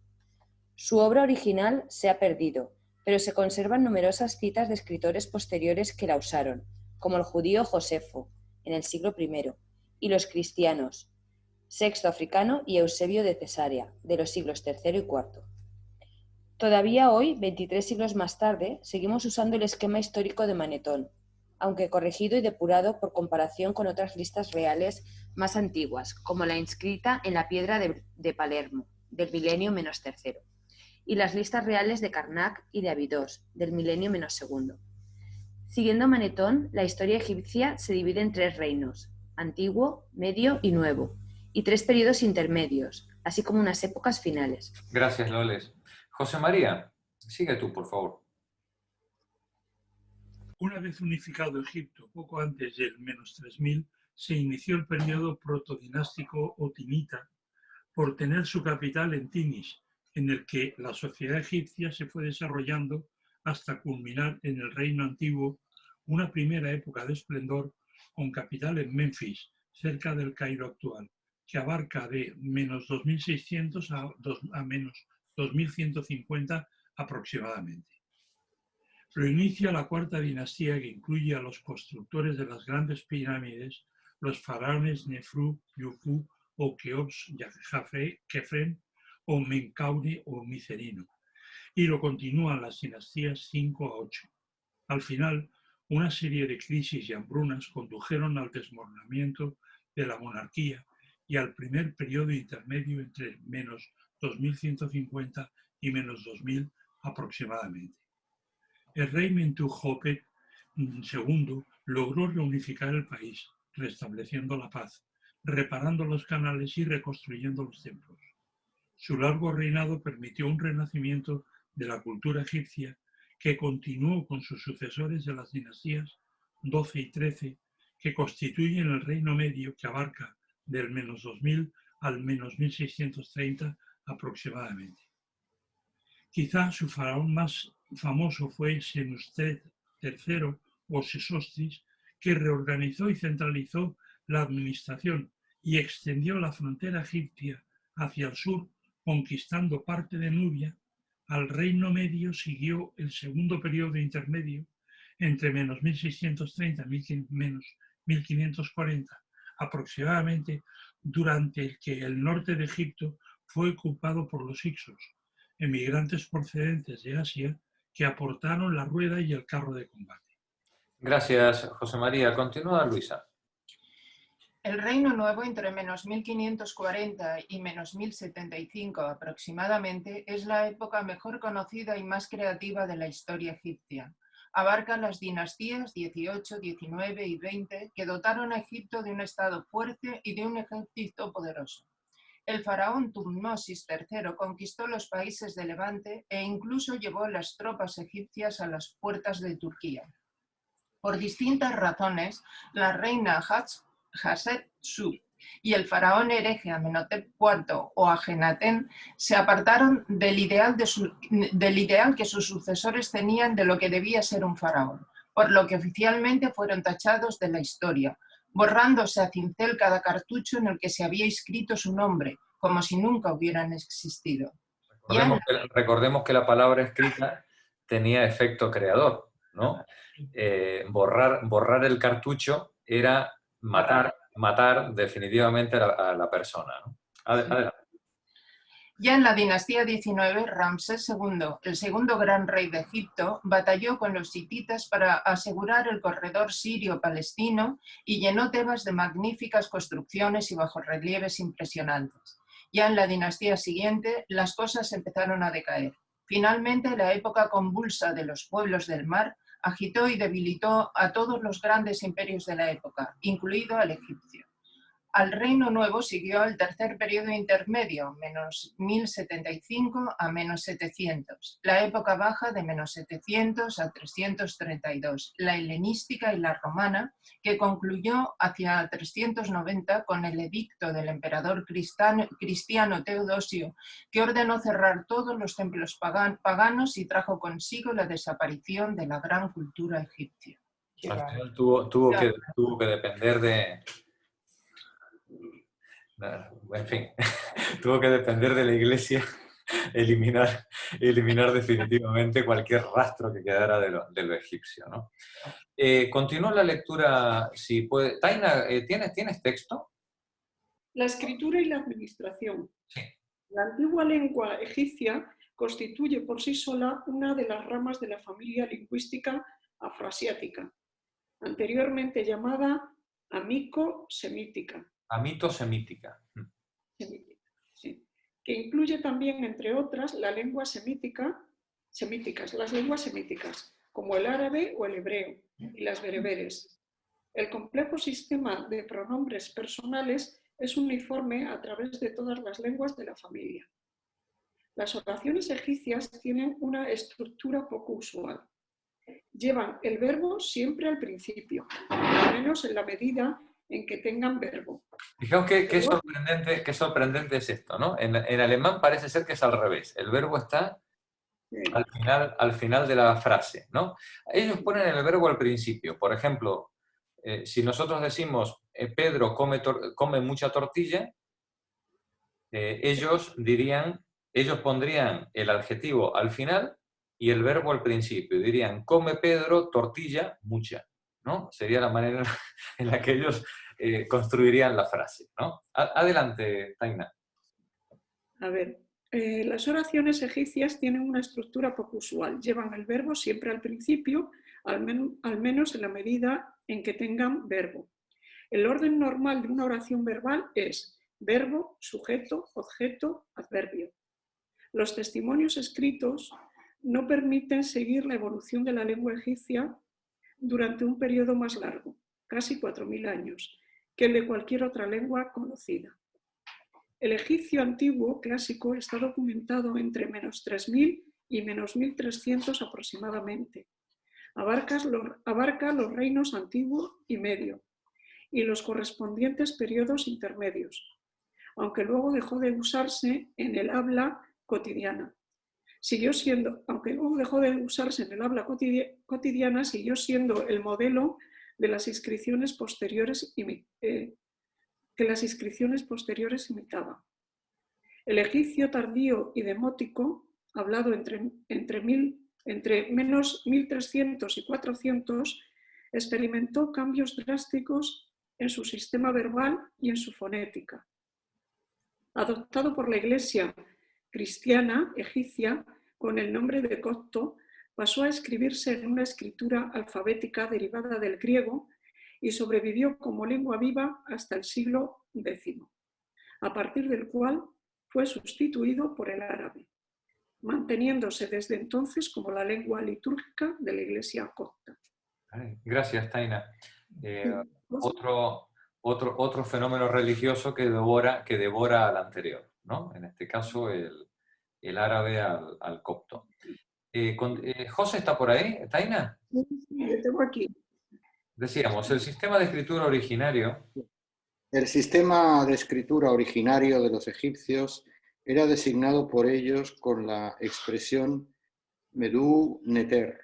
Su obra original se ha perdido, pero se conservan numerosas citas de escritores posteriores que la usaron, como el judío Josefo, en el siglo I, y los cristianos, Sexto Africano y Eusebio de Cesarea, de los siglos III y IV. Todavía hoy, 23 siglos más tarde, seguimos usando el esquema histórico de Manetón, aunque corregido y depurado por comparación con otras listas reales más antiguas, como la inscrita en la piedra de Palermo, del milenio -III, y las listas reales de Karnak y de Abidos, del milenio -II. Siguiendo Manetón, la historia egipcia se divide en 3 reinos, antiguo, medio y nuevo, y 3 periodos intermedios, así como unas épocas finales. Gracias, Loles. José María, sigue tú, por favor. Una vez unificado Egipto, poco antes del -3000, se inició el periodo protodinástico o tinita por tener su capital en Tinis, en el que la sociedad egipcia se fue desarrollando hasta culminar en el reino antiguo, una primera época de esplendor con capital en Memphis, cerca del Cairo actual, que abarca de -2600 a -2150 aproximadamente. Lo inicia la 4ª dinastía, que incluye a los constructores de las grandes pirámides, los faraones Nefru, Yufu o Keops, Kefren o Menkaure o Micerino, y lo continúan las dinastías 5 a 8. Al final, una serie de crisis y hambrunas condujeron al desmoronamiento de la monarquía y al primer periodo intermedio entre -2150 y -2000 aproximadamente. El rey Mentuhotep II logró reunificar el país, restableciendo la paz, reparando los canales y reconstruyendo los templos. Su largo reinado permitió un renacimiento de la cultura egipcia que continuó con sus sucesores de las dinastías 12 y 13, que constituyen el Reino Medio, que abarca del -2000 al -1630 aproximadamente. Quizá su faraón más famoso fue Senusret III o Sesostris, que reorganizó y centralizó la administración y extendió la frontera egipcia hacia el sur, conquistando parte de Nubia. Al Reino Medio siguió el segundo periodo intermedio entre -1630 y -1540 aproximadamente, durante el que el norte de Egipto fue ocupado por los Hicsos, emigrantes procedentes de Asia que aportaron la rueda y el carro de combate. Gracias, José María. Continúa, Luisa. El Reino Nuevo entre menos 1540 y menos 1075 aproximadamente es la época mejor conocida y más creativa de la historia egipcia. Abarca las dinastías 18, 19 y 20 que dotaron a Egipto de un estado fuerte y de un ejército poderoso. El faraón Tutmosis III conquistó los países de Levante e incluso llevó las tropas egipcias a las puertas de Turquía. Por distintas razones, la reina Hatshepsut y el faraón hereje Amenhotep IV o Ajenatén se apartaron del ideal que sus sucesores tenían de lo que debía ser un faraón, por lo que oficialmente fueron tachados de la historia, borrándose a cincel cada cartucho en el que se había inscrito su nombre, como si nunca hubieran existido. Recordemos que la palabra escrita tenía efecto creador, ¿no? Borrar el cartucho era matar definitivamente a la persona, ¿no? Adelante. Ya en la dinastía 19, Ramsés II, el segundo gran rey de Egipto, batalló con los hititas para asegurar el corredor sirio-palestino y llenó Tebas de magníficas construcciones y bajorrelieves impresionantes. Ya en la dinastía siguiente, las cosas empezaron a decaer. Finalmente, la época convulsa de los pueblos del mar agitó y debilitó a todos los grandes imperios de la época, incluido al egipcio. Al Reino Nuevo siguió el tercer periodo intermedio, menos 1075 a menos 700, la época baja de menos 700 a 332, la helenística y la romana, que concluyó hacia 390 con el edicto del emperador cristiano Teodosio, que ordenó cerrar todos los templos paganos y trajo consigo la desaparición de la gran cultura egipcia. Al final tuvo que depender de... En fin, tuvo que depender de la Iglesia eliminar definitivamente cualquier rastro que quedara de lo egipcio, ¿no? Continúa la lectura, si puede. Taina, ¿tienes texto? La escritura y la administración. Sí. La antigua lengua egipcia constituye por sí sola una de las ramas de la familia lingüística afroasiática, anteriormente llamada amico-semítica. Amito-semítica. Sí, que incluye también, entre otras, la lengua las lenguas semíticas, como el árabe o el hebreo, y las bereberes. El complejo sistema de pronombres personales es uniforme a través de todas las lenguas de la familia. Las oraciones egipcias tienen una estructura poco usual. Llevan el verbo siempre al principio, al menos en la medida en que tengan verbo. Fijaos qué sorprendente es esto, ¿no? En alemán parece ser que es al revés. El verbo está al final de la frase, ¿no? Ellos ponen el verbo al principio. Por ejemplo, si nosotros decimos Pedro come mucha tortilla, ellos pondrían el adjetivo al final y el verbo al principio. Dirían, come Pedro tortilla mucha, ¿no? Sería la manera en la que ellos construirían la frase, ¿no? Adelante, Taina. A ver, las oraciones egipcias tienen una estructura poco usual. Llevan el verbo siempre al principio, al menos en la medida en que tengan verbo. El orden normal de una oración verbal es verbo, sujeto, objeto, adverbio. Los testimonios escritos no permiten seguir la evolución de la lengua egipcia durante un periodo más largo, casi 4.000 años, que el de cualquier otra lengua conocida. El egipcio antiguo clásico está documentado entre menos 3.000 y menos 1.300 aproximadamente. Abarca los reinos antiguo y medio y los correspondientes periodos intermedios, aunque luego dejó de usarse en el habla cotidiana. Siguió siendo el modelo de las inscripciones posteriores que las inscripciones posteriores imitaban. El egipcio tardío y demótico, hablado entre menos 1300 y 400, experimentó cambios drásticos en su sistema verbal y en su fonética. Adoptado por la Iglesia cristiana egipcia con el nombre de copto, pasó a escribirse en una escritura alfabética derivada del griego y sobrevivió como lengua viva hasta el siglo X, a partir del cual fue sustituido por el árabe, manteniéndose desde entonces como la lengua litúrgica de la Iglesia copta. Gracias, Taina. Otro fenómeno religioso que devora al anterior, ¿no? En este caso el árabe al copto. ¿José está por ahí, Taina? Sí, yo tengo aquí. Decíamos, el sistema de escritura originario. El sistema de escritura originario de los egipcios era designado por ellos con la expresión Medú Neter,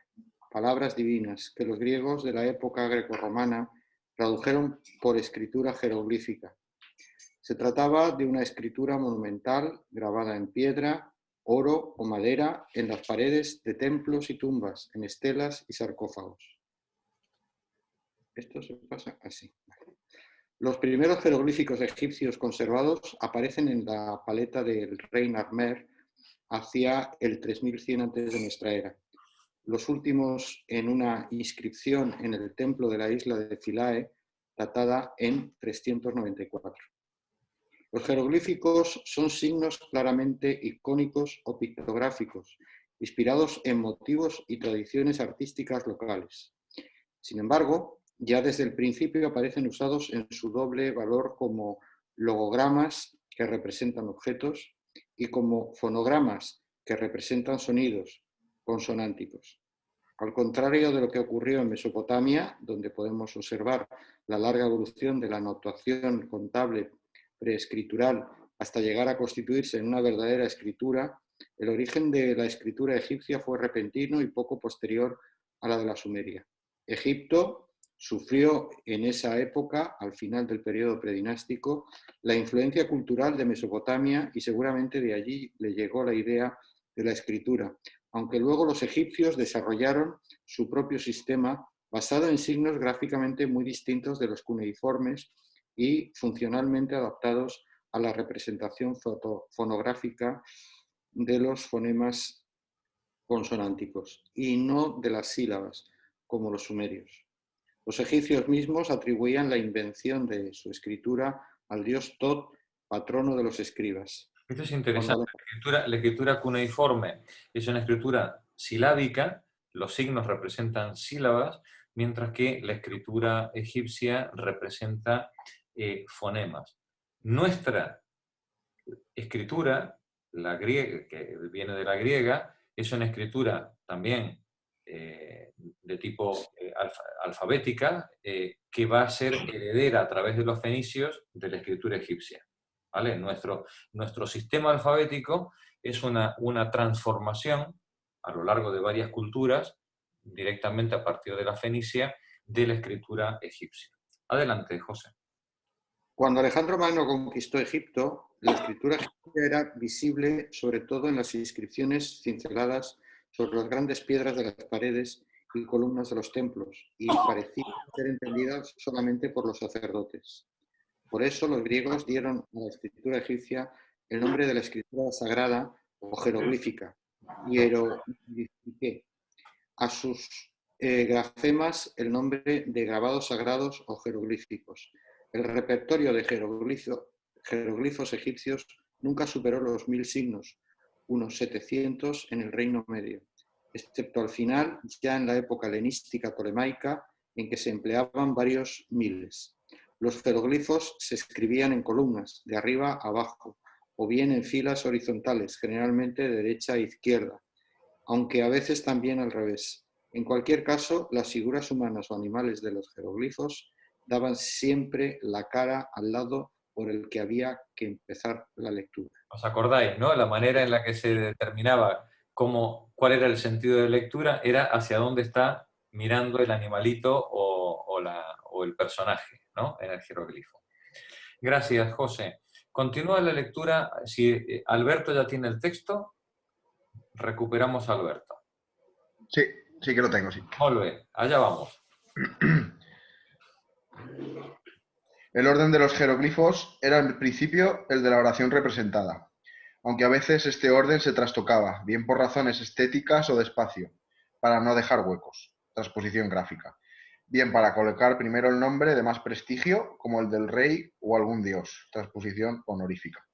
palabras divinas, que los griegos de la época grecorromana tradujeron por escritura jeroglífica. Se trataba de una escritura monumental grabada en piedra, oro o madera en las paredes de templos y tumbas, en estelas y sarcófagos. Esto se pasa así. Los primeros jeroglíficos egipcios conservados aparecen en la paleta del rey Narmer hacia el 3100 antes de nuestra era. Los últimos en una inscripción en el templo de la isla de Philae, datada en 394. Los jeroglíficos son signos claramente icónicos o pictográficos, inspirados en motivos y tradiciones artísticas locales. Sin embargo, ya desde el principio aparecen usados en su doble valor como logogramas que representan objetos y como fonogramas que representan sonidos consonánticos. Al contrario de lo que ocurrió en Mesopotamia, donde podemos observar la larga evolución de la notación contable preescritural hasta llegar a constituirse en una verdadera escritura, el origen de la escritura egipcia fue repentino y poco posterior a la de la Sumeria. Egipto sufrió en esa época, al final del periodo predinástico, la influencia cultural de Mesopotamia y seguramente de allí le llegó la idea de la escritura, aunque luego los egipcios desarrollaron su propio sistema basado en signos gráficamente muy distintos de los cuneiformes y funcionalmente adaptados a la representación fonográfica de los fonemas consonánticos y no de las sílabas, como los sumerios. Los egipcios mismos atribuían la invención de su escritura al dios Tot, patrono de los escribas. Esto es interesante. La escritura cuneiforme es una escritura silábica, los signos representan sílabas, mientras que la escritura egipcia representa fonemas. Nuestra escritura, la griega, que viene de la griega, es una escritura también de tipo alfabética, que va a ser heredera a través de los fenicios de la escritura egipcia. ¿Vale? Nuestro sistema alfabético es una transformación a lo largo de varias culturas, directamente a partir de la fenicia, de la escritura egipcia. Adelante, José. Cuando Alejandro Magno conquistó Egipto, la escritura egipcia era visible sobre todo en las inscripciones cinceladas sobre las grandes piedras de las paredes y columnas de los templos, y parecía ser entendida solamente por los sacerdotes. Por eso los griegos dieron a la escritura egipcia el nombre de la escritura sagrada o jeroglífica, hieroglifique. A sus grafemas el nombre de grabados sagrados o jeroglíficos. El repertorio de jeroglifos egipcios nunca superó los 1000 signos, unos 700 en el Reino Medio, excepto al final, ya en la época helenística tolemaica, en que se empleaban varios miles. Los jeroglifos se escribían en columnas, de arriba a abajo, o bien en filas horizontales, generalmente de derecha a izquierda, aunque a veces también al revés. En cualquier caso, las figuras humanas o animales de los jeroglifos daban siempre la cara al lado por el que había que empezar la lectura. ¿Os acordáis, no? La manera en la que se determinaba cuál era el sentido de lectura era hacia dónde está mirando el animalito o el personaje, ¿no? En el jeroglifo. Gracias, José. Continúa la lectura. Si Alberto ya tiene el texto, recuperamos a Alberto. Sí, sí que lo tengo, sí. Muy bien, allá vamos. El orden de los jeroglifos era en principio el de la oración representada, aunque a veces este orden se trastocaba, bien por razones estéticas o de espacio, para no dejar huecos, transposición gráfica, bien para colocar primero el nombre de más prestigio, como el del rey o algún dios, transposición honorífica.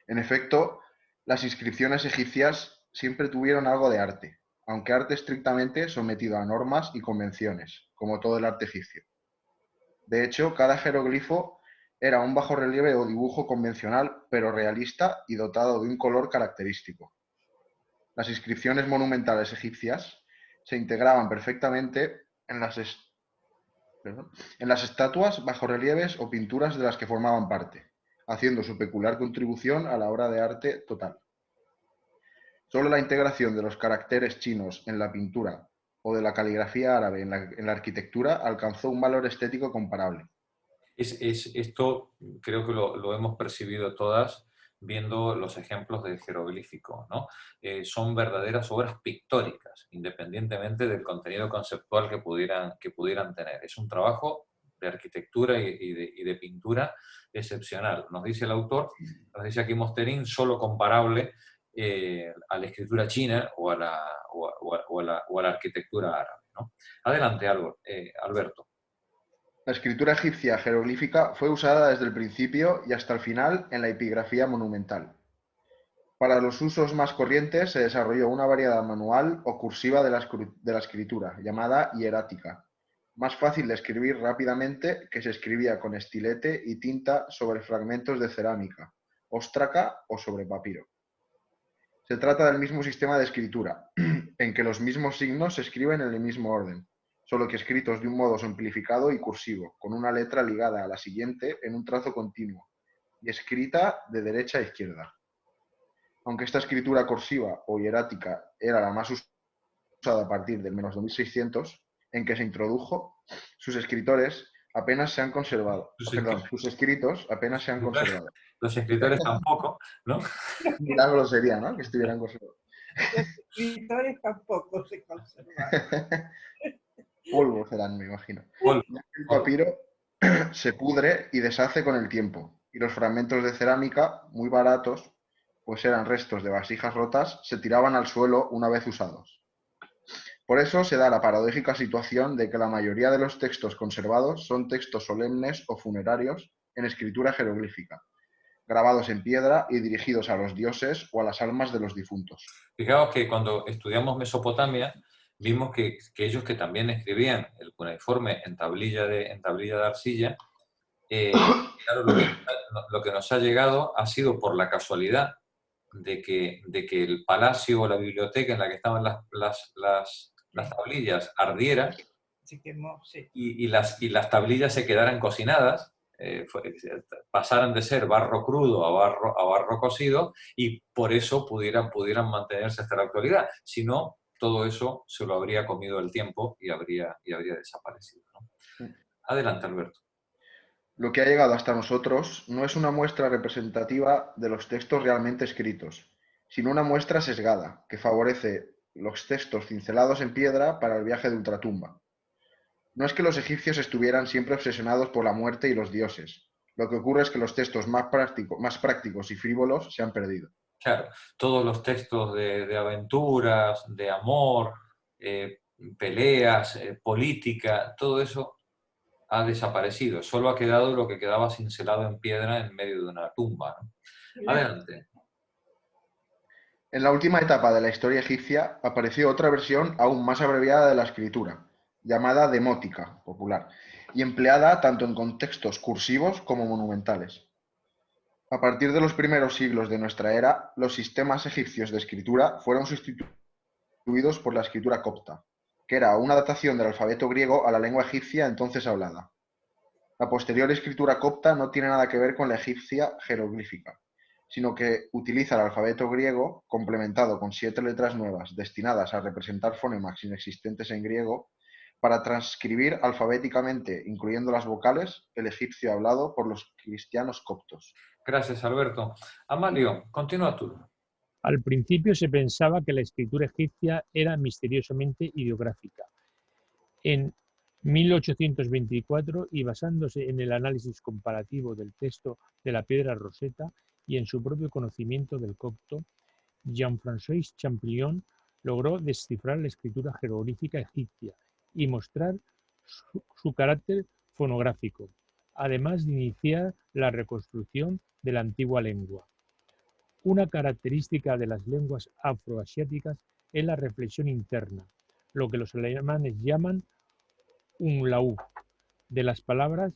En efecto, las inscripciones egipcias siempre tuvieron algo de arte, aunque arte estrictamente sometido a normas y convenciones, como todo el arte egipcio. De hecho, cada jeroglifo era un bajorrelieve o dibujo convencional, pero realista y dotado de un color característico. Las inscripciones monumentales egipcias se integraban perfectamente en las estatuas, bajorrelieves o pinturas de las que formaban parte, haciendo su peculiar contribución a la obra de arte total. Solo la integración de los caracteres chinos en la pintura o de la caligrafía árabe en la arquitectura alcanzó un valor estético comparable. Esto creo que lo hemos percibido todas viendo los ejemplos del jeroglífico, ¿no? Son verdaderas obras pictóricas, independientemente del contenido conceptual que pudieran tener. Es un trabajo de arquitectura y de pintura excepcional. Nos dice el autor, nos dice aquí Mosterin, solo comparable a la escritura china o a la arquitectura árabe, ¿no? Adelante, Alberto. La escritura egipcia jeroglífica fue usada desde el principio y hasta el final en la epigrafía monumental. Para los usos más corrientes se desarrolló una variedad manual o cursiva de la escritura, llamada hierática, más fácil de escribir rápidamente, que se escribía con estilete y tinta sobre fragmentos de cerámica, óstraca o sobre papiro. Se trata del mismo sistema de escritura, en que los mismos signos se escriben en el mismo orden, solo que escritos de un modo simplificado y cursivo, con una letra ligada a la siguiente en un trazo continuo, y escrita de derecha a izquierda. Aunque esta escritura cursiva o hierática era la más usada a partir del menos 2600, en que se introdujo, sus escritos apenas se han conservado. Los escritores tampoco, ¿no? Milagro sería, ¿no?, que estuvieran conservados. Los escritores tampoco se conservan. Polvo serán, me imagino. Polvo. El papiro se pudre y deshace con el tiempo, y los fragmentos de cerámica, muy baratos, pues eran restos de vasijas rotas, se tiraban al suelo una vez usados. Por eso se da la paradójica situación de que la mayoría de los textos conservados son textos solemnes o funerarios en escritura jeroglífica, grabados en piedra y dirigidos a los dioses o a las almas de los difuntos. Fijaos que cuando estudiamos Mesopotamia, vimos que ellos que también escribían el cuneiforme en tablilla de arcilla, claro, lo que nos ha llegado ha sido por la casualidad de que el palacio o la biblioteca en la que estaban las tablillas ardiera, Se quemó, sí. y las tablillas se quedaran cocinadas, pasaran de ser barro crudo a barro cocido, y por eso pudieran mantenerse hasta la actualidad. Si no, todo eso se lo habría comido el tiempo y habría desaparecido, ¿no? Adelante, Alberto. Lo que ha llegado hasta nosotros no es una muestra representativa de los textos realmente escritos, sino una muestra sesgada que favorece los textos cincelados en piedra para el viaje de ultratumba. No es que los egipcios estuvieran siempre obsesionados por la muerte y los dioses. Lo que ocurre es que los textos más prácticos y frívolos se han perdido. Claro, todos los textos de aventuras, de amor, peleas, política, todo eso ha desaparecido. Solo ha quedado lo que quedaba cincelado en piedra en medio de una tumba, ¿no? Adelante. En la última etapa de la historia egipcia apareció otra versión aún más abreviada de la escritura, llamada demótica, popular, y empleada tanto en contextos cursivos como monumentales. A partir de los primeros siglos de nuestra era, los sistemas egipcios de escritura fueron sustituidos por la escritura copta, que era una adaptación del alfabeto griego a la lengua egipcia entonces hablada. La posterior escritura copta no tiene nada que ver con la egipcia jeroglífica, sino que utiliza el alfabeto griego complementado con 7 letras nuevas destinadas a representar fonemas inexistentes en griego para transcribir alfabéticamente, incluyendo las vocales, el egipcio hablado por los cristianos coptos. Gracias, Alberto. Amalio, continúa tú. Al principio se pensaba que la escritura egipcia era misteriosamente ideográfica. En 1824, y basándose en el análisis comparativo del texto de la piedra Rosetta y en su propio conocimiento del copto, Jean-François Champollion logró descifrar la escritura jeroglífica egipcia y mostrar su carácter fonográfico, además de iniciar la reconstrucción de la antigua lengua. Una característica de las lenguas afroasiáticas es la reflexión interna, lo que los alemanes llaman umlaut, de las palabras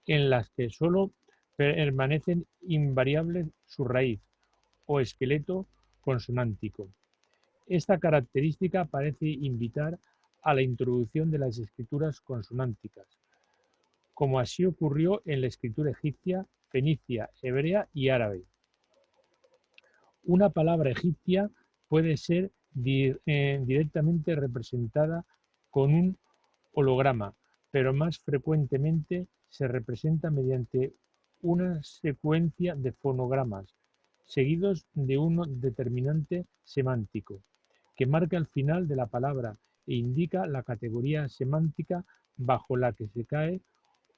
en las que solo permanecen invariables su raíz o esqueleto consonántico. Esta característica parece invitar a la introducción de las escrituras consonánticas, como así ocurrió en la escritura egipcia, fenicia, hebrea y árabe. Una palabra egipcia puede ser directamente representada con un holograma, pero más frecuentemente se representa mediante una secuencia de fonogramas, seguidos de uno determinante semántico, que marca el final de la palabra e indica la categoría semántica bajo la que se cae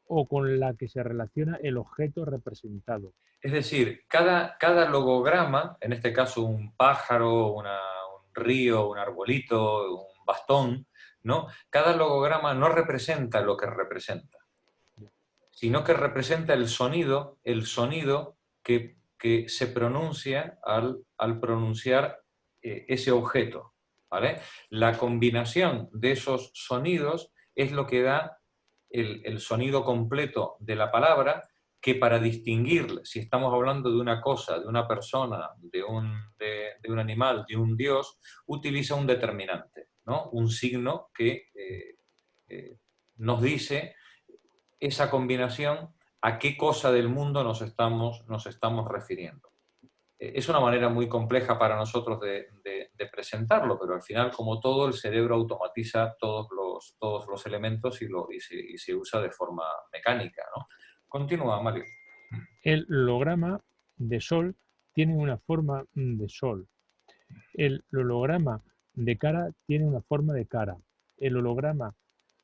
o con la que se relaciona el objeto representado. Es decir, cada logograma, en este caso un pájaro, un río, un arbolito, un bastón, ¿no? Cada logograma no representa lo que representa, sino que representa el sonido que se pronuncia al pronunciar ese objeto, ¿vale? La combinación de esos sonidos es lo que da el sonido completo de la palabra, que para distinguir si estamos hablando de una cosa, de una persona, de un animal, de un dios, utiliza un determinante, ¿no? Un signo que nos dice esa combinación a qué cosa del mundo nos estamos refiriendo. Es una manera muy compleja para nosotros de presentarlo, pero al final, como todo, el cerebro automatiza todos los elementos y se usa de forma mecánica, ¿no? Continúa, Mario. El holograma de sol tiene una forma de sol. El holograma de cara tiene una forma de cara. El holograma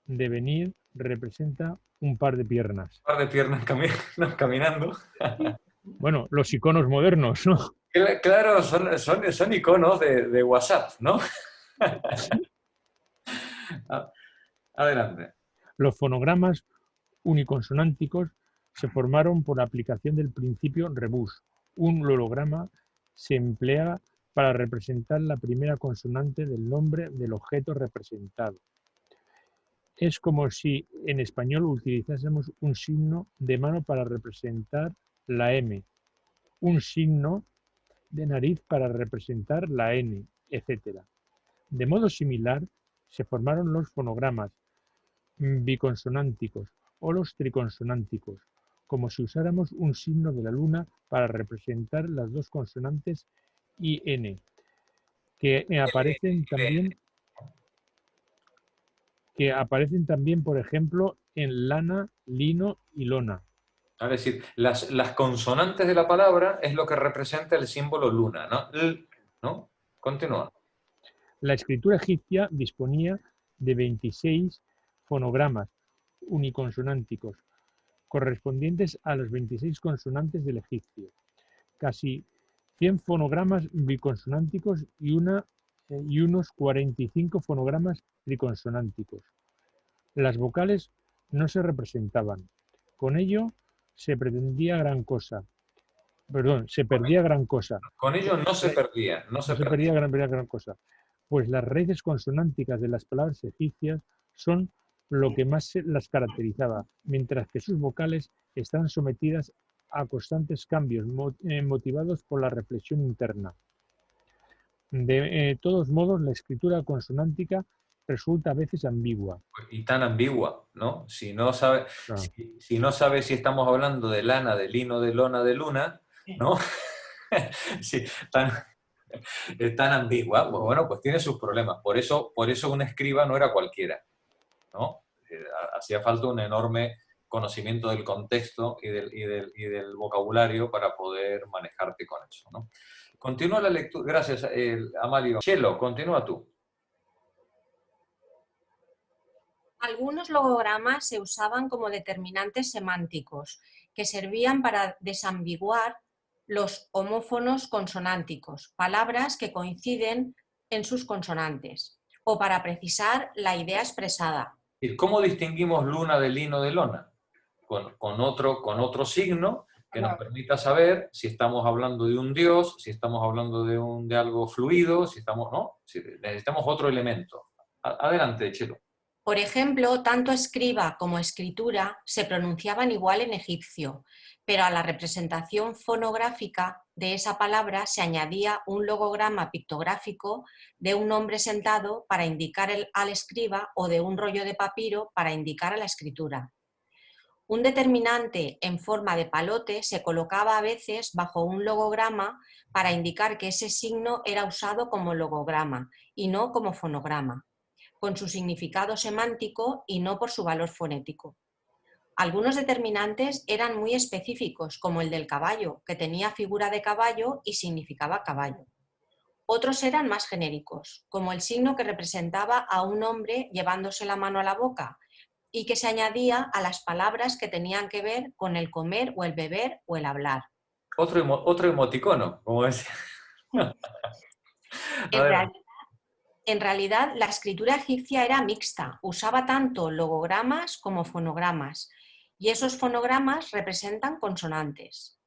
de venir representa un par de piernas. Un par de piernas caminando. Bueno, los iconos modernos, ¿no? Claro, son iconos de WhatsApp, ¿no? Adelante. Los fonogramas uniconsonánticos se formaron por la aplicación del principio rebus. Un holograma se emplea para representar la primera consonante del nombre del objeto representado. Es como si en español utilizásemos un signo de mano para representar la M, un signo de nariz para representar la N, etc. De modo similar, se formaron los fonogramas biconsonánticos o los triconsonánticos, como si usáramos un signo de la luna para representar las dos consonantes I, N, que aparecen también, por ejemplo, en lana, lino y lona. Es decir, las consonantes de la palabra es lo que representa el símbolo luna, ¿no? ¿No? Continúa. La escritura egipcia disponía de 26 fonogramas uniconsonánticos, correspondientes a los 26 consonantes del egipcio, casi 100 fonogramas biconsonánticos y unos 45 fonogramas triconsonánticos. Las vocales no se representaban. Con ello se perdía gran cosa. Con ello no se perdía. Gran cosa. Pues las raíces consonánticas de las palabras egipcias son lo que más las caracterizaba, mientras que sus vocales están sometidas a constantes cambios motivados por la reflexión interna. De todos modos, la escritura consonántica resulta a veces ambigua. Y tan ambigua, ¿no? Si no sabe si estamos hablando de lana, de lino, de lona, de luna, ¿no? Sí, tan ambigua, pues bueno, pues tiene sus problemas. Por eso un escriba no era cualquiera, ¿no? Hacía falta un enorme conocimiento del contexto y del vocabulario para poder manejarte con eso, ¿no? Continúa la lectura. Gracias, Amalio. Chelo, continúa tú. Algunos logogramas se usaban como determinantes semánticos que servían para desambiguar los homófonos consonánticos, palabras que coinciden en sus consonantes, o para precisar la idea expresada. ¿Y cómo distinguimos luna de lino de lona? Con otro signo que nos permita saber si estamos hablando de un dios, si estamos hablando de algo fluido, si estamos, ¿no? Si necesitamos otro elemento. Adelante, Chelo. Por ejemplo, tanto escriba como escritura se pronunciaban igual en egipcio, pero a la representación fonográfica de esa palabra se añadía un logograma pictográfico de un hombre sentado para indicar al escriba o de un rollo de papiro para indicar a la escritura. Un determinante en forma de palote se colocaba a veces bajo un logograma para indicar que ese signo era usado como logograma y no como fonograma, con su significado semántico y no por su valor fonético. Algunos determinantes eran muy específicos, como el del caballo, que tenía figura de caballo y significaba caballo. Otros eran más genéricos, como el signo que representaba a un hombre llevándose la mano a la boca y que se añadía a las palabras que tenían que ver con el comer o el beber o el hablar. Otro emoticono, como decía. En realidad, la escritura egipcia era mixta, usaba tanto logogramas como fonogramas, y esos fonogramas representan consonantes.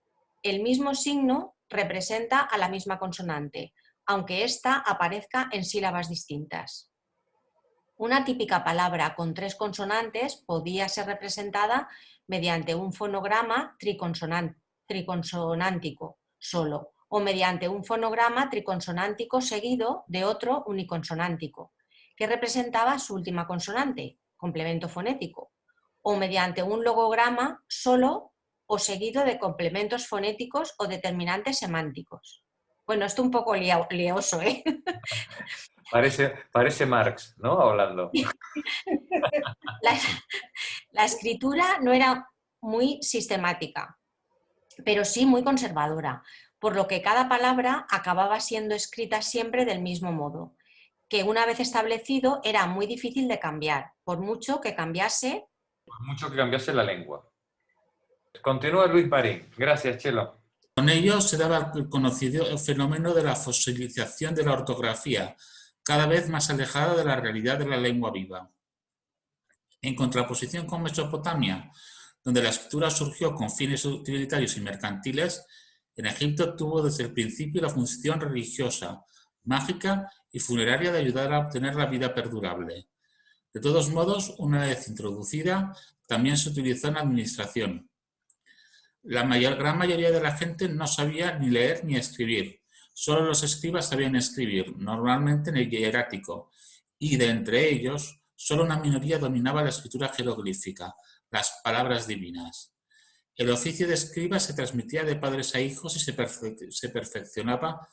El mismo signo representa a la misma consonante, aunque ésta aparezca en sílabas distintas. Una típica palabra con 3 consonantes podía ser representada mediante un fonograma triconsonántico solo, o mediante un fonograma triconsonántico seguido de otro uniconsonántico, que representaba su última consonante, complemento fonético, o mediante un logograma solo o seguido de complementos fonéticos o determinantes semánticos. Bueno, esto un poco lioso, ¿eh? Parece Marx, ¿no? Hablando. La escritura no era muy sistemática, pero sí muy conservadora, por lo que cada palabra acababa siendo escrita siempre del mismo modo, que una vez establecido era muy difícil de cambiar, por mucho que cambiase la lengua. Continúa Luis Marín. Gracias, Chelo. Con ello se daba el conocido fenómeno de la fosilización de la ortografía, cada vez más alejada de la realidad de la lengua viva. En contraposición con Mesopotamia, donde la escritura surgió con fines utilitarios y mercantiles, en Egipto tuvo desde el principio la función religiosa, mágica y funeraria de ayudar a obtener la vida perdurable. De todos modos, una vez introducida, también se utilizó en la administración. La gran mayoría de la gente no sabía ni leer ni escribir. Solo los escribas sabían escribir, normalmente en el hierático, y de entre ellos, solo una minoría dominaba la escritura jeroglífica, las palabras divinas. El oficio de escriba se transmitía de padres a hijos y se perfeccionaba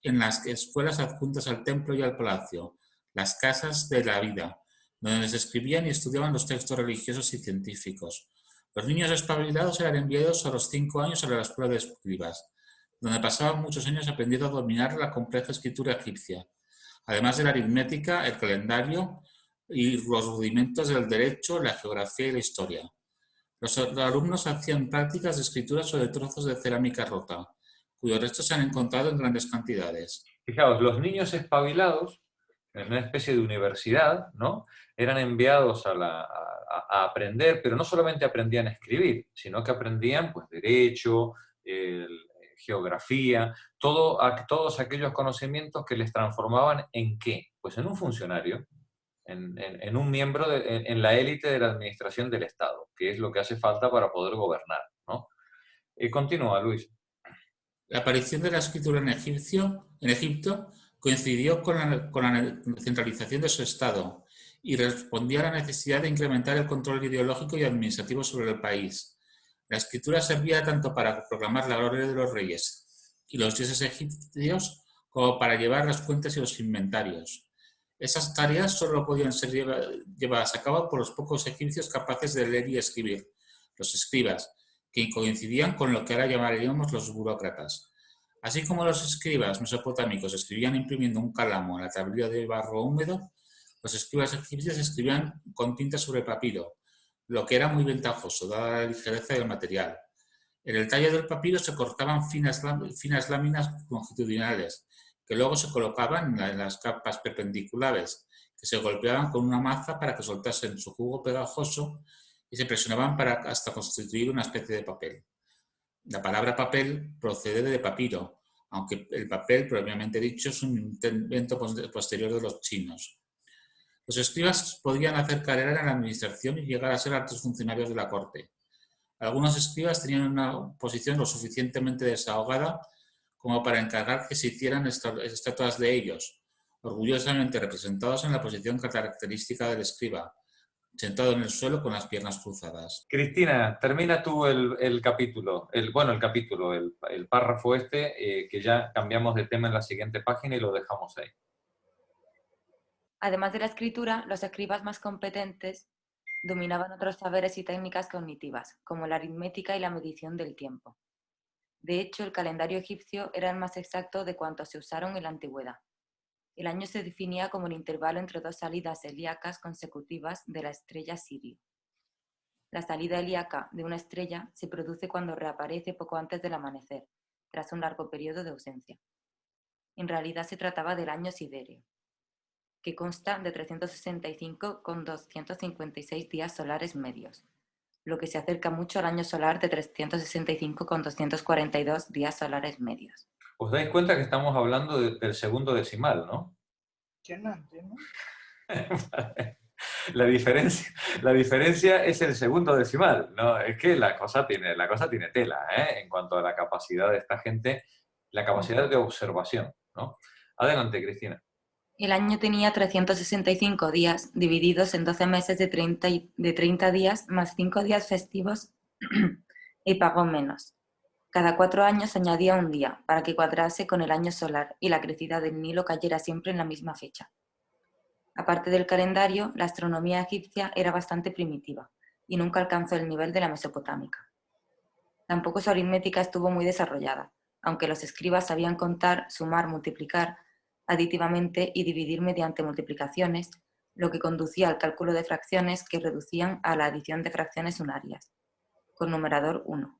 en las escuelas adjuntas al templo y al palacio, las casas de la vida, donde se escribían y estudiaban los textos religiosos y científicos. Los niños espabilados eran enviados a los 5 años a la escuela de escribas, donde pasaban muchos años aprendiendo a dominar la compleja escritura egipcia, además de la aritmética, el calendario y los rudimentos del derecho, la geografía y la historia. Los alumnos hacían prácticas de escritura sobre trozos de cerámica rota, cuyos restos se han encontrado en grandes cantidades. Fijaos, los niños espabilados, en una especie de universidad, ¿no? Eran enviados a aprender, pero no solamente aprendían a escribir, sino que aprendían pues, derecho, geografía, todos aquellos conocimientos que les transformaban ¿en qué? Pues en un funcionario, en un miembro, en la élite de la administración del Estado, que es lo que hace falta para poder gobernar, ¿no? Continúa, Luis. La aparición de la escritura en Egipto coincidió con la centralización de su Estado y respondía a la necesidad de incrementar el control ideológico y administrativo sobre el país. La escritura servía tanto para proclamar la gloria de los reyes y los dioses egipcios como para llevar las cuentas y los inventarios. Esas tareas solo podían ser llevadas a cabo por los pocos egipcios capaces de leer y escribir, los escribas, que coincidían con lo que ahora llamaríamos los burócratas. Así como los escribas mesopotámicos escribían imprimiendo un cálamo en la tablilla de barro húmedo, Los escribas egipcios escribían con tinta sobre papiro, lo que era muy ventajoso, dada la ligereza del material. En el tallo del papiro se cortaban finas láminas longitudinales, que luego se colocaban en las capas perpendiculares, que se golpeaban con una maza para que soltasen su jugo pegajoso y se presionaban hasta constituir una especie de papel. La palabra papel procede de papiro, aunque el papel, propiamente dicho, es un invento posterior de los chinos. Los escribas podían hacer carrera en la administración y llegar a ser altos funcionarios de la corte. Algunos escribas tenían una posición lo suficientemente desahogada como para encargar que se hicieran estatuas de ellos, orgullosamente representados en la posición característica del escriba, sentado en el suelo con las piernas cruzadas. Cristina, termina tú el capítulo, el párrafo que ya cambiamos de tema en la siguiente página y lo dejamos ahí. Además de la escritura, los escribas más competentes dominaban otros saberes y técnicas cognitivas, como la aritmética y la medición del tiempo. De hecho, el calendario egipcio era el más exacto de cuantos se usaron en la antigüedad. El año se definía como el intervalo entre dos salidas helíacas consecutivas de la estrella Sirio. La salida helíaca de una estrella se produce cuando reaparece poco antes del amanecer, tras un largo periodo de ausencia. En realidad se trataba del año siderio, que consta de 365 con 256 días solares medios, lo que se acerca mucho al año solar de 365 con 242 días solares medios. Os dais cuenta que estamos hablando del segundo decimal, ¿no? ¿No? La diferencia es el segundo decimal, ¿no? Es que la cosa tiene tela, ¿eh? En cuanto a la capacidad de esta gente, la capacidad de observación, ¿no? Adelante, Cristina. El año tenía 365 días, divididos en 12 meses de 30 días, más 5 días festivos y pago menos. Cada 4 años se añadía un día, para que cuadrase con el año solar y la crecida del Nilo cayera siempre en la misma fecha. Aparte del calendario, la astronomía egipcia era bastante primitiva y nunca alcanzó el nivel de la mesopotámica. Tampoco su aritmética estuvo muy desarrollada, aunque los escribas sabían contar, sumar, multiplicar aditivamente y dividir mediante multiplicaciones, lo que conducía al cálculo de fracciones que reducían a la adición de fracciones unarias, con numerador 1.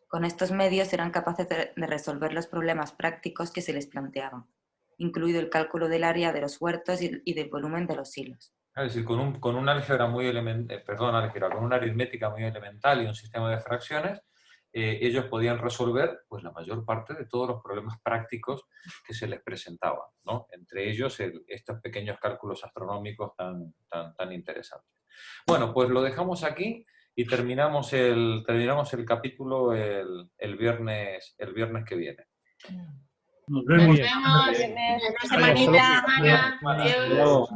Con estos medios eran capaces de resolver los problemas prácticos que se les planteaban, incluido el cálculo del área de los huertos y del volumen de los hilos. Es decir, con una con una aritmética muy elemental y un sistema de fracciones, ellos podían resolver pues, la mayor parte de todos los problemas prácticos que se les presentaban, ¿no? Entre ellos estos pequeños cálculos astronómicos tan interesantes. Bueno, pues lo dejamos aquí y terminamos el capítulo el viernes que viene. Nos vemos. Nos vemos. Una semanita. Adiós.